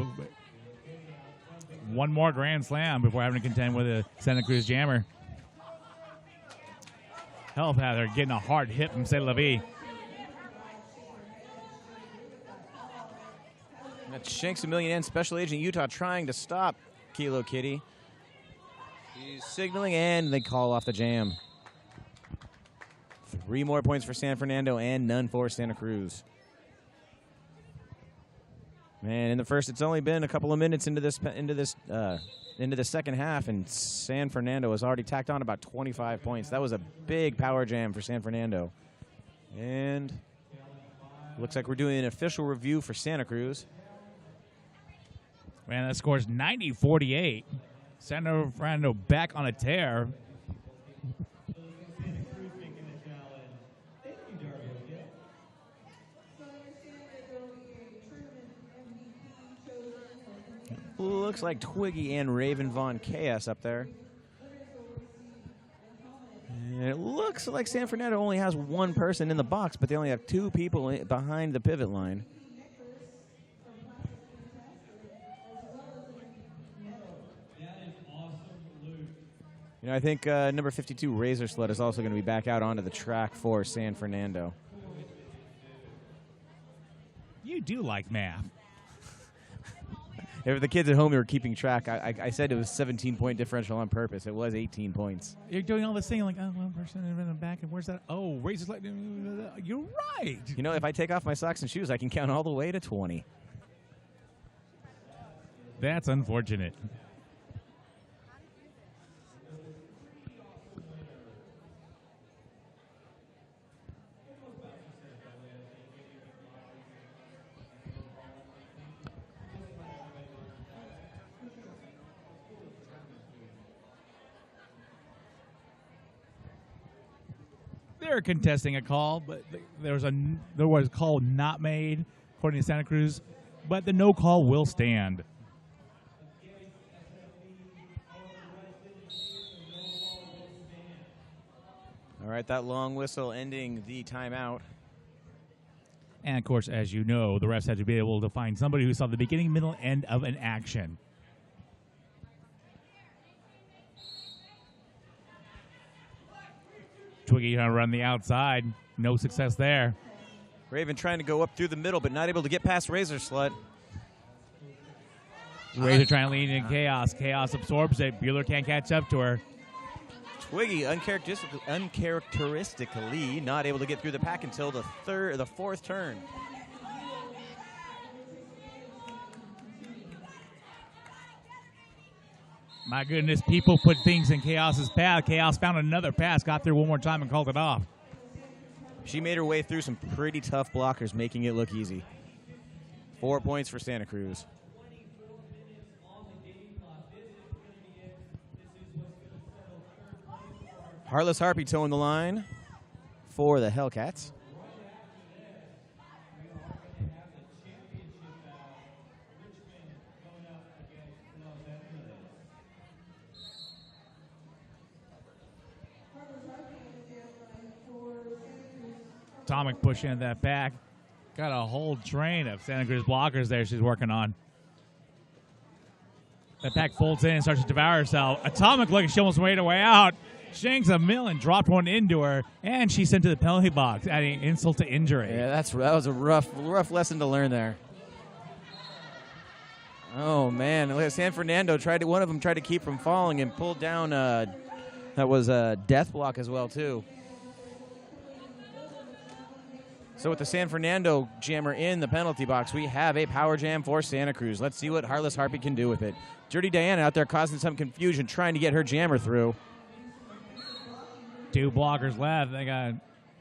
One more grand slam before having to contend with a Santa Cruz jammer. Health Hazard getting a hard hit from C'est La Vie. That's Shanks a Million and Special Agent Utah trying to stop Kilo Kitty. He's signaling, and they call off the jam. 3 more points for San Fernando and none for Santa Cruz. Man, in the first, it's only been a couple of minutes into the second half, and San Fernando has already tacked on about 25 points. That was a big power jam for San Fernando. And looks like we're doing an official review for Santa Cruz. Man, that score's 90-48. San Fernando back on a tear. Looks like Twiggy and Raven Von Chaos up there. And it looks like San Fernando only has 1 person in the box, but they only have 2 people behind the pivot line. You know, I think number 52, Razor Sled, is also going to be back out onto the track for San Fernando. You do like math. If the kids at home were keeping track, I said it was 17-point differential on purpose. It was 18 points. You're doing all this thing like, oh, 1% in the back, and where's that? Oh, Razor Sled. You're right. You know, if I take off my socks and shoes, I can count all the way to 20. That's unfortunate. They're contesting a call, but there was a call not made according to Santa Cruz, but the no call will stand. All right, that long whistle ending the timeout. And, of course, as you know, the refs had to be able to find somebody who saw the beginning, middle, end of an action. Twiggy trying to run the outside. No success there. Raven trying to go up through the middle, but not able to get past Razor Slut. Razor trying to lean in Chaos. Chaos absorbs it. Bueller can't catch up to her. Twiggy uncharacteristically not able to get through the pack until the fourth turn. My goodness, people put things in Chaos's path. Chaos found another pass, got through one more time, and called it off. She made her way through some pretty tough blockers, making it look easy. 4 points for Santa Cruz. Heartless Harpy towing the line for the Hellcats. Atomic pushing that back. Got a whole train of Santa Cruz blockers there she's working on. That pack folds in and starts to devour herself. Atomic looking, she almost made her way out. Shanks a million, dropped one into her, and she's sent to the penalty box, adding insult to injury. Yeah, that was a rough lesson to learn there. Oh man, look at San Fernando one of them tried to keep from falling and pulled down. That was a death block as well too. So with the San Fernando jammer in the penalty box, we have a power jam for Santa Cruz. Let's see what Heartless Harpy can do with it. Dirty Diana out there causing some confusion, trying to get her jammer through. 2 blockers left. They got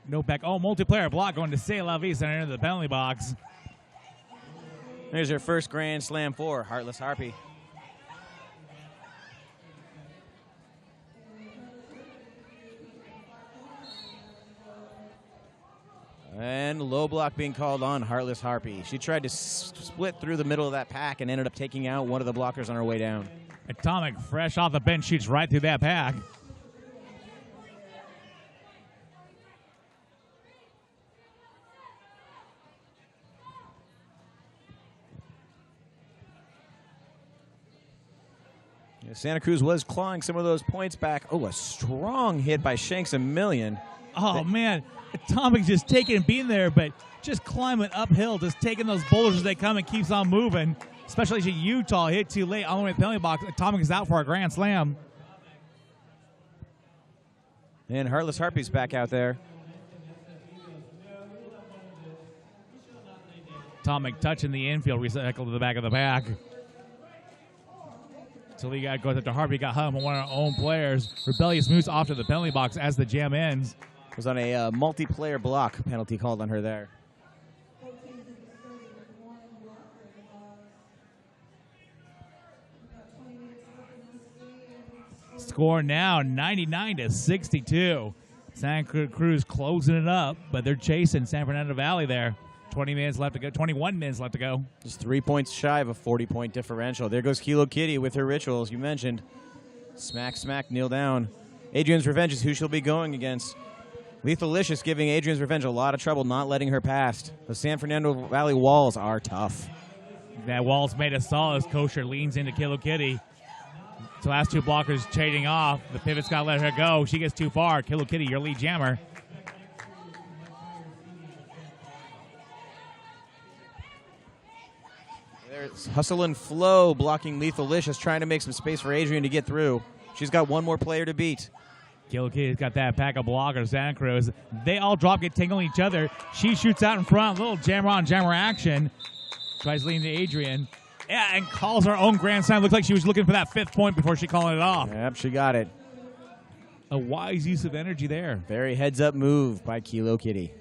no back. Oh, multiplayer block going to C'est La Vie center into the penalty box. There's her first Grand Slam for Heartless Harpy. And low block being called on Heartless Harpy. She tried to split through the middle of that pack and ended up taking out one of the blockers on her way down. Atomic, fresh off the bench, shoots right through that pack. Santa Cruz was clawing some of those points back. Oh, a strong hit by Shanks a Million. Oh, man. Atomic just being there, but just climbing uphill, just taking those boulders as they come and keeps on moving. Especially as Utah hit too late all the way to the penalty box. Atomic is out for a Grand Slam. And Heartless Harpy's back out there. Atomic touching the infield, recycle to the back of the pack. So we got goes up to Harpy, got home on one of our own players. Rebellious moves off to the penalty box as the jam ends. Was on a multiplayer block penalty called on her there. Score now 99-62. Santa Cruz closing it up, but they're chasing San Fernando Valley there. 20 minutes left to go. 21 minutes left to go. Just 3 points shy of a 40-point differential. There goes Kilo Kitty with her rituals, you mentioned. Smack, smack, kneel down. Adrian's Revenge is who she'll be going against. Lethalicious giving Adrian's Revenge a lot of trouble, not letting her past. The San Fernando Valley walls are tough. That wall's made of solid as Kosher leans into Kilo Kitty. So last 2 blockers trading off. The pivot's got to let her go. She gets too far. Kilo Kitty, your lead jammer. There's Hustle and Flow blocking Lethalicious, trying to make some space for Adrian to get through. She's got one more player to beat. Kilo Kitty's got that pack of blockers. Santa Cruz, they all drop, get tangled each other. She shoots out in front, little jammer on jammer action. Tries leaning to Adrian. Yeah, and calls her own Grand Slam. Looks like she was looking for that 5th point before she called it off. Yep, she got it. A wise use of energy there. Very heads-up move by Kilo Kitty.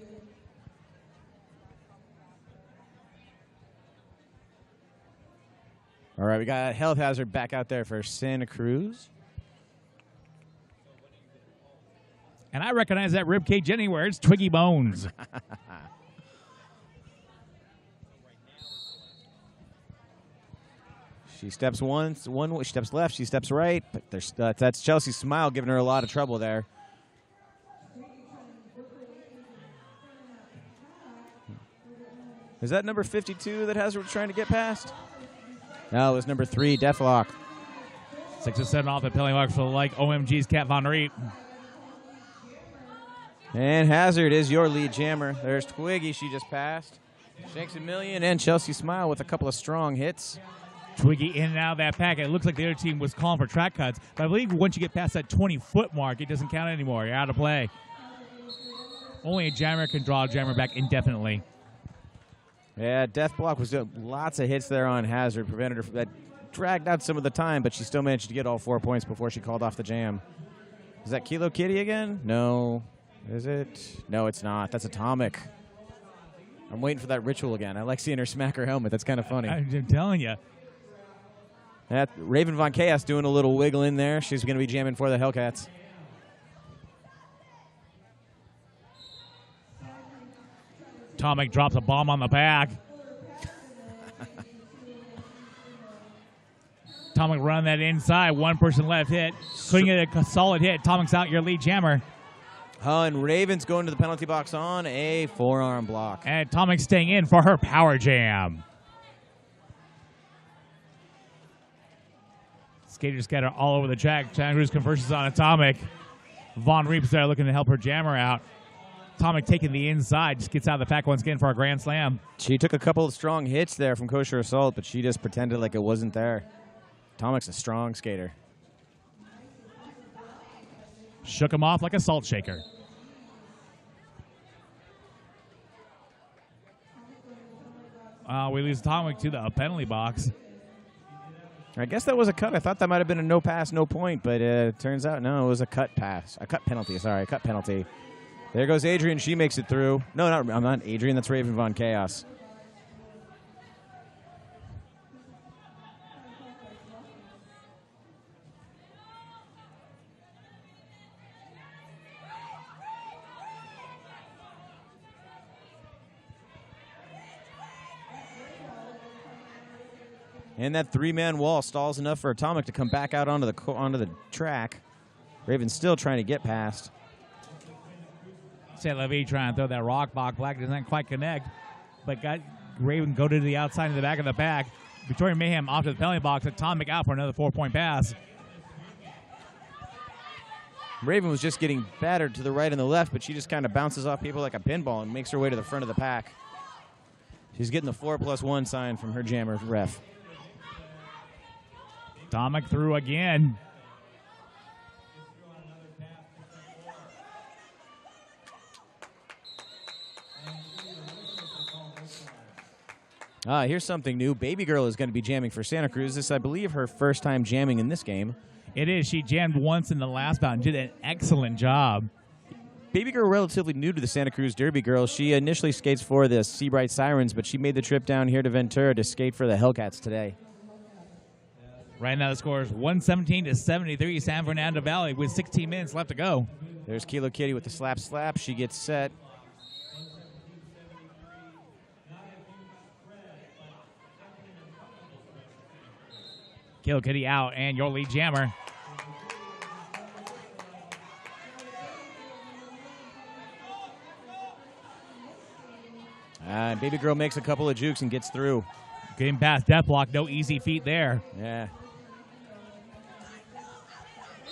All right, we got Health Hazard back out there for Santa Cruz. And I recognize that ribcage anywhere. It's Twiggy Bones. She steps she steps left, she steps right. But that's Chelsea Smile giving her a lot of trouble there. Is that number 52 that Hazard was trying to get past? No, it was number 3, Deathlock. 6 or 7 off the penalty box for like OMG's Cat Von Reep. And Hazard is your lead jammer. There's Twiggy, she just passed. Shanks a million and Chelsea Smile with a couple of strong hits. Twiggy in and out of that pack. It looks like the other team was calling for track cuts, but I believe once you get past that 20-foot mark, it doesn't count anymore. You're out of play. Only a jammer can draw a jammer back indefinitely. Yeah, Deathblock was doing lots of hits there on Hazard, prevented her from that. Dragged out some of the time, but she still managed to get all 4 points before she called off the jam. Is that Kilo Kitty again? No. Is it? No, it's not. That's Atomic. I'm waiting for that ritual again. I like seeing her smack her helmet. That's kind of funny. I'm telling you. That Raven Von Chaos doing a little wiggle in there. She's going to be jamming for the Hellcats. Atomic drops a bomb on the pack. Atomic run that inside. One person left hit. Couldn't get a solid hit. Atomic's out, your lead jammer. And Raven's going to the penalty box on a forearm block. And Atomic's staying in for her power jam. Skaters scatter all over the track. Santa Cruz converses on Atomic. Von Reep's there looking to help her jammer out. Atomic taking the inside. Just gets out of the pack once again for a grand slam. She took a couple of strong hits there from Kosher Assault, but she just pretended like it wasn't there. Atomic's a strong skater. Shook him off like a salt shaker. We lose Atomic to the penalty box. I guess that was a cut. I thought that might have been a no pass, no point, but it turns out no, it was a cut pass. A cut penalty, sorry, a cut penalty. There goes Adrian. She makes it through. No, I'm not Adrian. That's Raven Von Chaos. And that 3-man wall stalls enough for Atomic to come back out onto the track. Raven's still trying to get past. St. Levy trying to throw that rock block. Black doesn't quite connect, but got Raven go to the outside and the back of the pack. Victoria Mayhem off to the penalty box. Atomic out for another 4-point pass. Raven was just getting battered to the right and the left, but she just kind of bounces off people like a pinball and makes her way to the front of the pack. She's getting the 4+1 sign from her jammer ref. Atomic through again. Here's something new. Baby Girl is going to be jamming for Santa Cruz. This, I believe, her first time jamming in this game. It is. She jammed once in the last bout and did an excellent job. Baby Girl, relatively new to the Santa Cruz Derby Girls. She initially skates for the Seabright Sirens, but she made the trip down here to Ventura to skate for the Hellcats today. Right now the score is 117-73, San Fernando Valley with 16 minutes left to go. There's Kilo Kitty with the slap. She gets set. Kilo Kitty out, and your lead jammer. And Baby Girl makes a couple of jukes and gets through. Getting past Deathblock, no easy feat there. Yeah.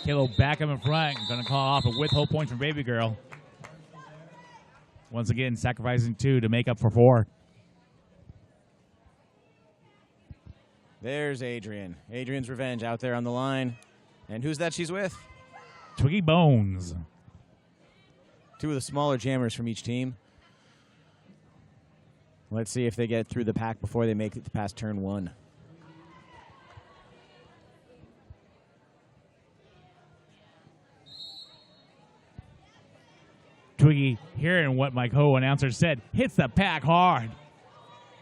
Kilo back up in front, going to call off a withhold point from Baby Girl. Once again, sacrificing 2 to make up for 4. There's Adrian. Adrian's Revenge out there on the line. And who's that she's with? Twiggy Bones. 2 of the smaller jammers from each team. Let's see if they get through the pack before they make it past turn 1. Twiggy, hearing what my co-announcer said, hits the pack hard.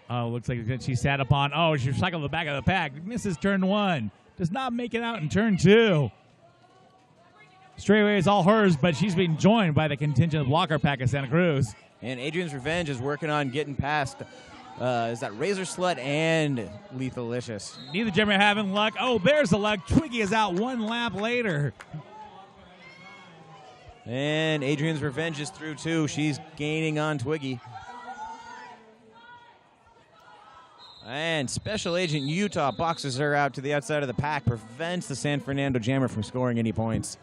Oh, looks like she sat upon. Oh, she cycled the back of the pack. Misses turn 1. Does not make it out in turn 2. Straightaway is all hers, but she's been joined by the contingent blocker pack of Santa Cruz. And Adrian's Revenge is working on getting past, is that Razor Slut and Lethalicious. Neither jammer having luck. Oh, there's the luck. Twiggy is out 1 lap later. And Adrian's Revenge is through too. She's gaining on Twiggy. And Special Agent Utah boxes her out to the outside of the pack, prevents the San Fernando Jammer from scoring any points.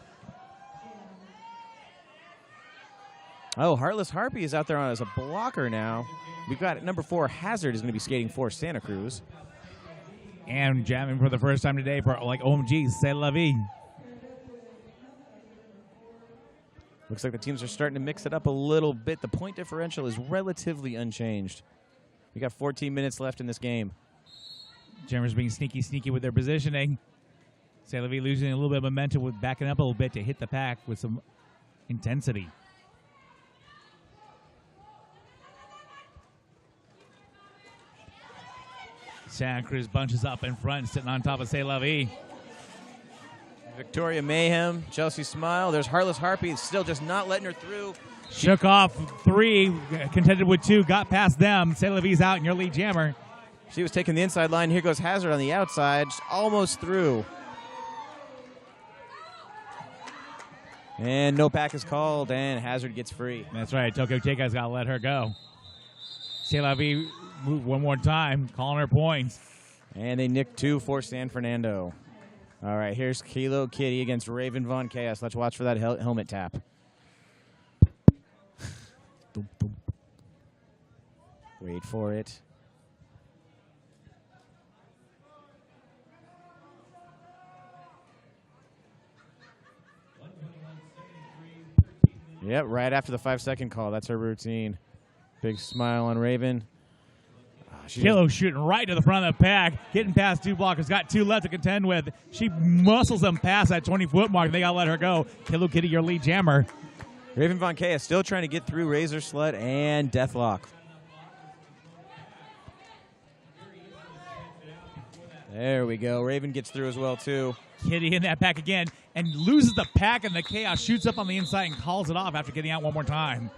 Oh, Heartless Harpy is out there as a blocker now. We've got number 4, Hazard, is going to be skating for Santa Cruz. And jamming for the first time today for, like, OMG, C'est la vie. Looks like the teams are starting to mix it up a little bit. The point differential is relatively unchanged. We got 14 minutes left in this game. Jammers being sneaky with their positioning. C'est la vie losing a little bit of momentum with backing up a little bit to hit the pack with some intensity. Santa Cruz bunches up in front, sitting on top of C'est la vie. Victoria Mayhem, Chelsea Smile. There's Heartless Harpy, still just not letting her through. Shook off 3, contended with 2, got past them. C'est la vie's out in your lead jammer. She was taking the inside line. Here goes Hazard on the outside, just almost through. And no pack is called, and Hazard gets free. That's right. Tokyo Teika's got to let her go. C'est la vie move one more time, calling her points. And they nick 2 for San Fernando. All right, here's Kilo Kitty against Raven Von Chaos. Let's watch for that helmet tap. Wait for it. Yep, right after the 5-second call. That's her routine. Big smile on Raven. Kilo shooting right to the front of the pack, getting past 2 blockers, got 2 left to contend with. She muscles them past that 20-foot mark. They got to let her go. Kilo Kitty, your lead jammer. Raven Von Chaos still trying to get through Razor Slut and Deathlock. There we go. Raven gets through as well, too. Kitty in that pack again and loses the pack, and the Chaos shoots up on the inside and calls it off after getting out one more time.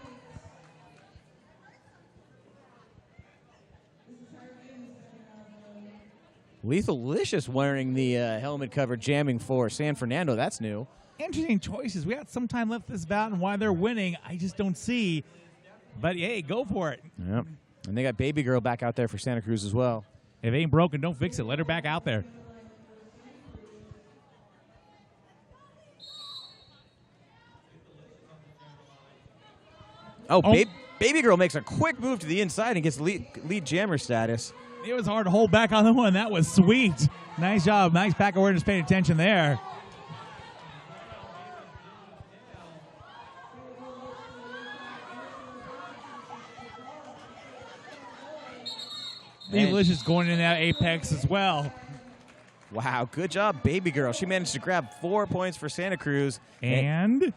Lethalicious wearing the helmet cover, jamming for San Fernando. That's new. Interesting choices. We got some time left this bout, and why they're winning, I just don't see. But, hey, go for it. Yep. And they got Baby Girl back out there for Santa Cruz as well. If it ain't broken, don't fix it. Let her back out there. Oh. Baby Girl makes a quick move to the inside and gets lead jammer status. It was hard to hold back on the one. That was sweet. Nice job. Nice pack awareness, paying attention there. Delicious going in that apex as well. Wow, good job, Baby Girl. She managed to grab 4 points for Santa Cruz. And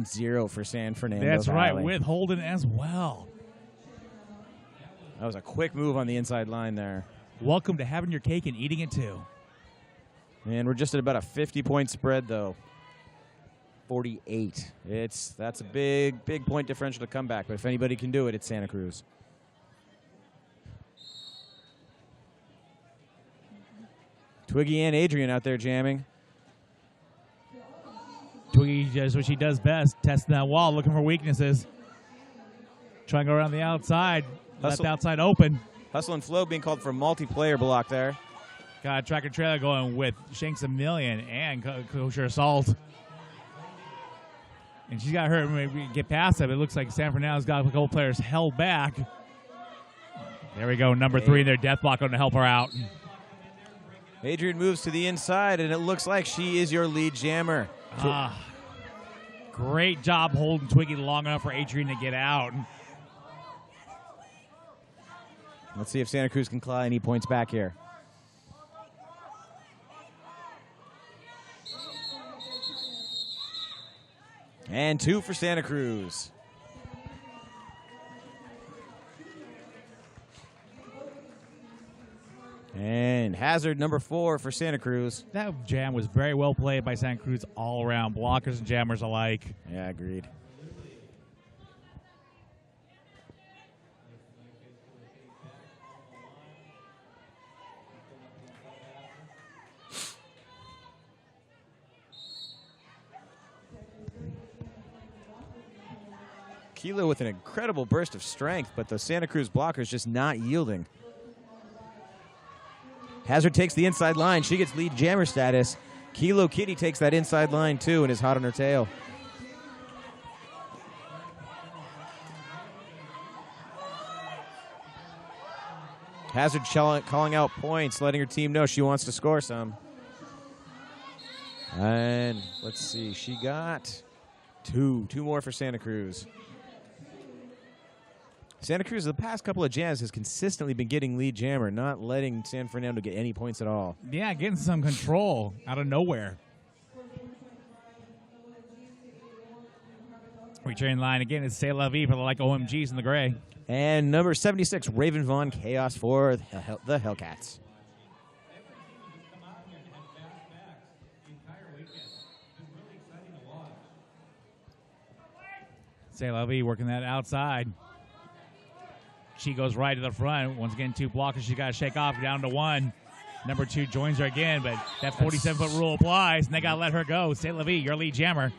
0 for San Fernando. That's Valley. right, with Holden as well. That was a quick move on the inside line there. Welcome to having your cake and eating it too. And we're just at about a 50-point spread, though. 48. That's a big point differential to come back. But if anybody can do it, it's Santa Cruz. Twiggy and Adrian out there jamming. Twiggy does what she does best, testing that wall, looking for weaknesses. Trying to go around the outside, let the outside open. Hustle and Flow being called for a multiplayer block there. Got a tracker trailer going with Shanks a Million and Kosher Assault. And she's got her maybe get past it. It looks like San Fernando's got a couple players held back. There we go, number 3 in their death block going to help her out. Adrian moves to the inside, and it looks like she is your lead jammer. Great job holding Twiggy long enough for Adrian to get out. Let's see if Santa Cruz can claw any points back here. And 2 for Santa Cruz. And Hazard, number 4 for Santa Cruz. That jam was very well played by Santa Cruz all around, blockers and jammers alike. Yeah, agreed. Kilo with an incredible burst of strength, but the Santa Cruz blockers just not yielding. Hazard takes the inside line. She gets lead jammer status. Kilo Kitty takes that inside line, too, and is hot on her tail. Hazard calling out points, letting her team know she wants to score some. And let's see, she got two more for Santa Cruz. Santa Cruz, the past couple of jams, has consistently been getting lead jammer, not letting San Fernando get any points at all. Yeah, getting some control out of nowhere. Return line again is C'est La Vie for the like OMGs in the gray. And number 76, Raven Vaughn Chaos for the Hellcats. C'est La Vie working that outside. She goes right to the front. Once again, 2 blockers she's got to shake off, down to 1. Number 2 joins her again, but that 47-foot rule applies, and they got to let her go. C'est La Vie, your lead jammer.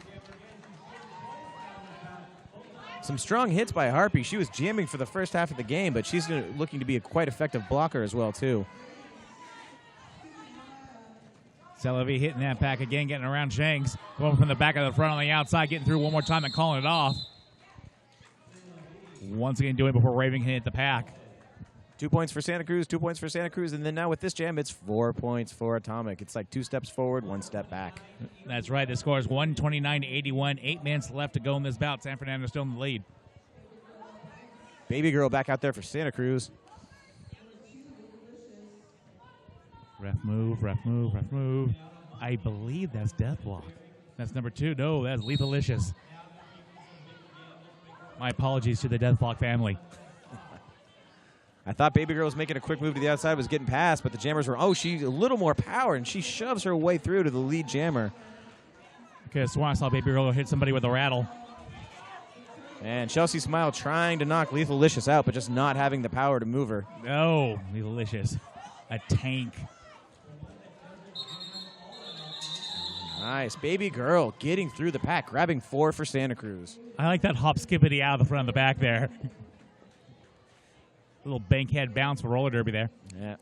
Some strong hits by Harpy. She was jamming for the first half of the game, but she's looking to be a quite effective blocker as well, too. C'est La Vie hitting that pack again, getting around Shanks. Going from the back of the front on the outside, getting through one more time and calling it off. Once again doing it before Raven can hit the pack. 2 points for Santa Cruz, 2 points for Santa Cruz, and then now with this jam, it's 4 points for Atomic. It's like 2 steps forward, 1 step back. That's right. The score is 129-81. 8 minutes left to go in this bout. San Fernando still in the lead. Baby Girl back out there for Santa Cruz. Ref move, ref move, ref move. I believe that's Deathlock. That's number 2. No, that's Lethalicious. My apologies to the Deathlock family. I thought Baby Girl was making a quick move to the outside, was getting past, but the jammers were, she's a little more power, and she shoves her way through to the lead jammer. Okay, I sworn I saw Baby Girl hit somebody with a rattle. And Chelsea Smile trying to knock Lethalicious out, but just not having the power to move her. No, Lethalicious. A tank. Nice. Baby Girl getting through the pack, grabbing 4 for Santa Cruz. I like that hop skippity out of the front of the back there. Little bankhead bounce for roller derby there. Yeah.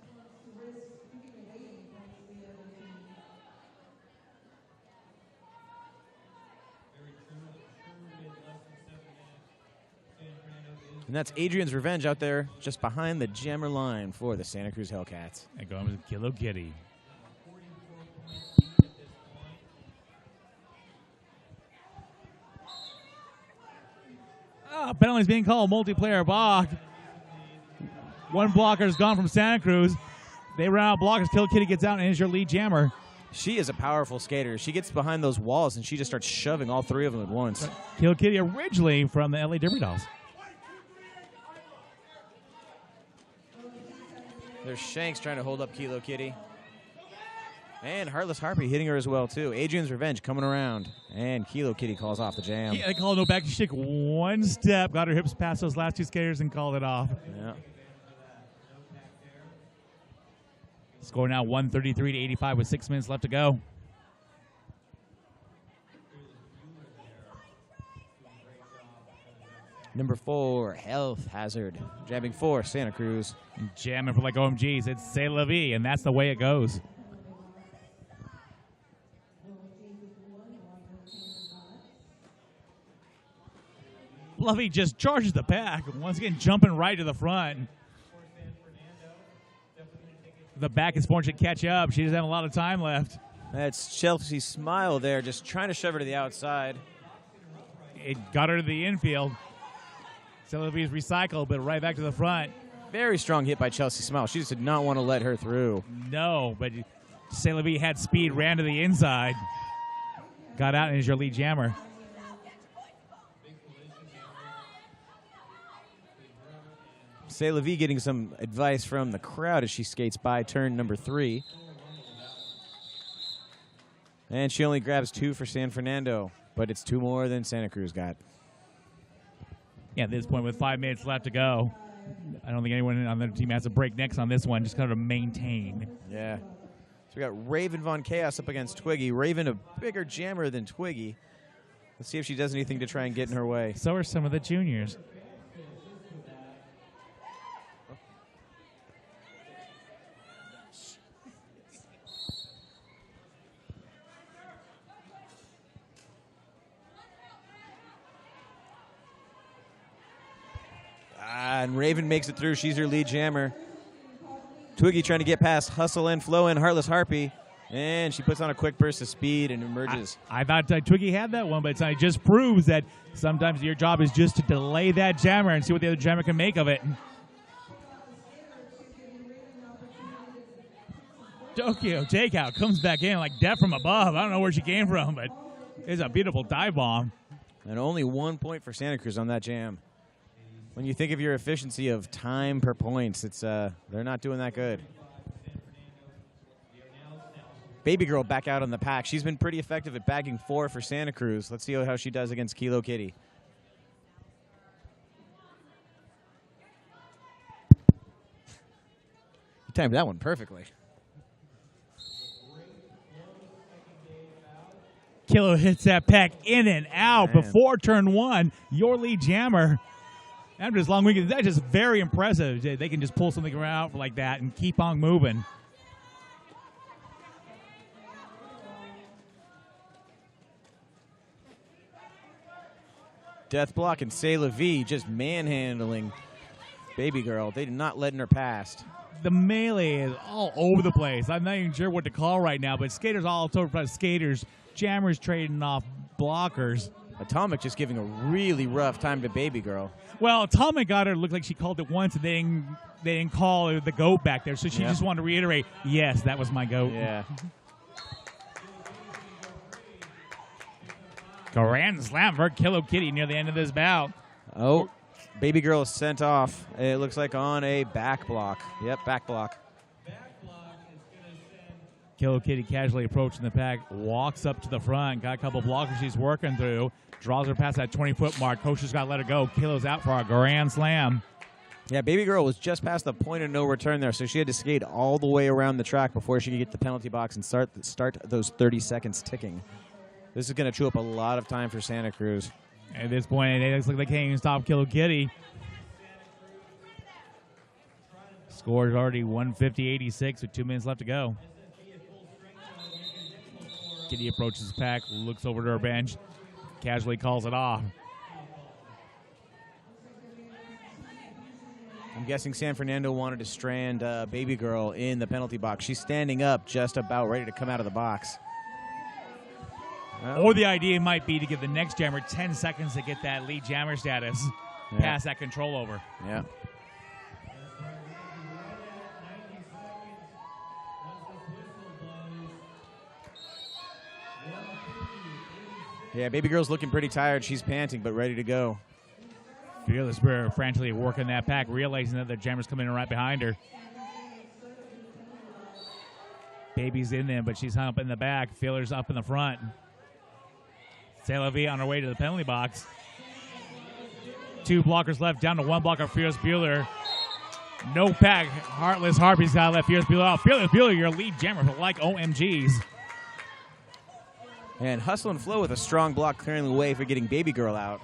And that's Adrian's Revenge out there just behind the jammer line for the Santa Cruz Hellcats. And going with Kilo Kitty. Penalty's being called, multiplayer block. 1 blocker is gone from Santa Cruz. They run out of blockers. Kilo Kitty gets out and is your lead jammer. She is a powerful skater. She gets behind those walls and she just starts shoving all 3 of them at once. Kilo Kitty originally from the LA Derby Dolls. There's Shanks trying to hold up Kilo Kitty. And Heartless Harpy hitting her as well, too. Adrian's Revenge coming around. And Kilo Kitty calls off the jam. Yeah, they called no back. She took 1 step, got her hips past those last 2 skaters, and called it off. Yeah. Score now 133-85 with 6 minutes left to go. Number 4, Health Hazard. Jamming 4, Santa Cruz. And jamming for like OMGs. It's C'est La Vie, and that's the way it goes. Lovey just charges the pack. Once again, jumping right to the front. The back is fortunate to catch up. She doesn't have a lot of time left. That's Chelsea Smile there, just trying to shove her to the outside. It got her to the infield. C'est La Vie is recycled, but right back to the front. Very strong hit by Chelsea Smile. She just did not want to let her through. No, but C'est La Vie had speed, ran to the inside. Got out and is your lead jammer. C'est La Vie getting some advice from the crowd as she skates by turn number 3. And she only grabs 2 for San Fernando, but it's 2 more than Santa Cruz got. Yeah, at this point with 5 minutes left to go, I don't think anyone on their team has to break necks on this one, just kind of maintain. Yeah. So we got Raven Von Chaos up against Twiggy. Raven, a bigger jammer than Twiggy. Let's see if she does anything to try and get in her way. So are some of the juniors. and Raven makes it through. She's her lead jammer. Twiggy trying to get past Hustle and Flow and Heartless Harpy. And she puts on a quick burst of speed and emerges. I thought Twiggy had that one, but it just proves that sometimes your job is just to delay that jammer and see what the other jammer can make of it. Tokyo Takeout comes back in like death from above. I don't know where she came from, but it's a beautiful dive bomb. And only 1 point for Santa Cruz on that jam. When you think of your efficiency of time per points, it's they're not doing that good. Baby Girl back out on the pack. She's been pretty effective at bagging 4 for Santa Cruz. Let's see how she does against Kilo Kitty. You timed that one perfectly. Kilo hits that pack in and out before turn 1. Your lead jammer. After this long weekend, that's just very impressive. They can just pull something around like that and keep on moving. Death Block and C'est La Vie just manhandling Baby Girl. They're not letting her past. The melee is all over the place. I'm not even sure what to call right now, but skaters all over the place. Skaters, jammers trading off blockers. Atomic just giving a really rough time to Baby Girl. Well, Atomic got her. Looked like she called it once, and they didn't call her the goat back there. So she just wanted to reiterate, yes, that was my goat. Yeah. Grand slam for Kilo Kitty near the end of this bout. Oh, Baby Girl is sent off. It looks like on a back block. Yep, back block. Kilo Kitty casually approaching the pack, walks up to the front, got a couple blockers she's working through, draws her past that 20-foot mark. Coach just got to let her go. Kilo's out for a grand slam. Yeah, Baby Girl was just past the point of no return there, so she had to skate all the way around the track before she could get the penalty box and start those 30 seconds ticking. This is going to chew up a lot of time for Santa Cruz. At this point, it looks like they can't even stop Kilo Kitty. Score is already 150-86 with 2 minutes left to go. Kitty approaches the pack, looks over to her bench, casually calls it off. I'm guessing San Fernando wanted to strand Baby Girl in the penalty box. She's standing up just about ready to come out of the box. Or the idea might be to give the next jammer 10 seconds to get that lead jammer status, pass that control over. Yeah. Yeah, Baby Girl's looking pretty tired. She's panting, but ready to go. Fearless Bear frantically working that pack, realizing that the jammer's coming in right behind her. Baby's in there, but she's hung up in the back. Feeler's up in the front. C'est La Vie on her way to the penalty box. 2 blockers left, down to 1 blocker, Fearless Bueller. No pack. Heartless Harpy's got to let Fearless Bueller off. Fearless Bueller, your lead jammer, for like OMGs. And Hustle and Flow with a strong block clearing the way for getting Baby Girl out.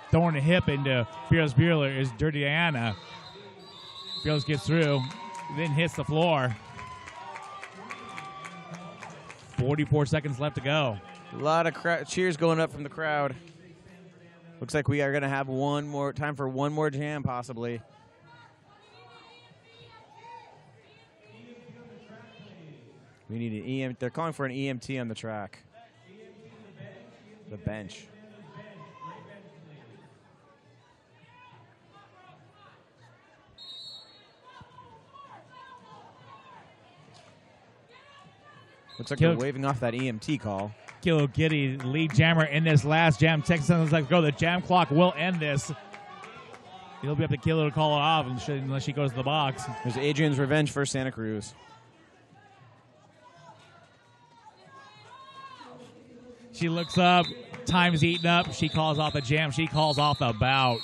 Throwing a hip into Fearless Bueller is Dirty Diana. Fearless gets through, then hits the floor. 44 seconds left to go. A lot of cheers going up from the crowd. Looks like we are going to have time for one more jam, possibly. We need an EM. They're calling for an EMT on the track. The bench. Looks like they're waving off that EMT call. Kilo Kitty, lead jammer in this last jam. Texas looks like go. The jam clock will end this. He'll be up to Kilo to call it off unless she goes to the box. There's Adrian's revenge for Santa Cruz. She looks up. Time's eaten up. She calls off the jam. She calls off the bout.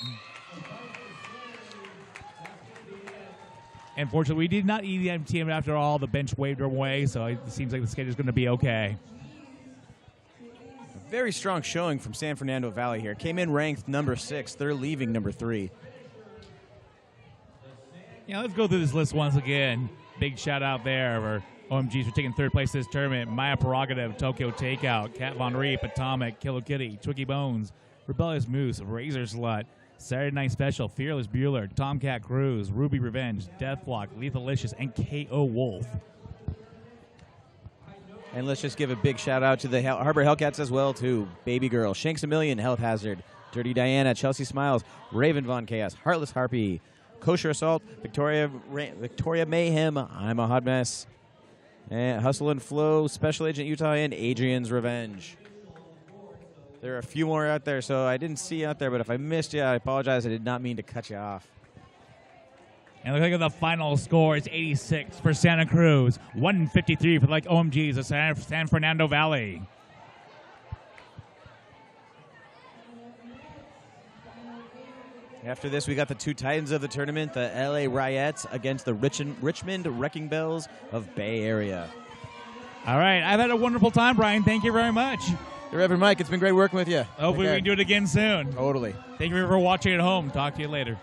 Unfortunately, we did not EMT after all. The bench waved her away, so it seems like the skater's going to be okay. A very strong showing from San Fernando Valley here. Came in ranked number 6. They're leaving number 3. Yeah, let's go through this list once again. Big shout out there for OMGs for taking 3rd place this tournament. Maya Prerogative, Tokyo Takeout, Cat Von Reap, Atomic, Kilo Kitty, Twiggy Bones, Rebellious Moose, Razor Slut, Saturday Night Special, Fearless Bueller, Tomcat Cruise, Ruby Revenge, Deathblock, Lethalicious, and KO Wolf. And let's just give a big shout out to the Harbor Hellcats as well, too. Baby Girl, Shanks a Million, Health Hazard, Dirty Diana, Chelsea Smiles, Raven Von Chaos, Heartless Harpy, Kosher Assault, Victoria Mayhem, I'm a Hot Mess, and Hustle and Flow, Special Agent Utah, and Adrian's Revenge. There are a few more out there, so I didn't see you out there, but if I missed you, I apologize. I did not mean to cut you off. And look at the final score. It's 86 for Santa Cruz, 153 for OMGs of San Fernando Valley. After this, we got the two titans of the tournament, the LA Riots against the Richmond Wrecking Bells of Bay Area. All right. I've had a wonderful time, Brian. Thank you very much. Reverend Mike, it's been great working with you. Hopefully we can do it again soon. Totally. Thank you for watching at home. Talk to you later.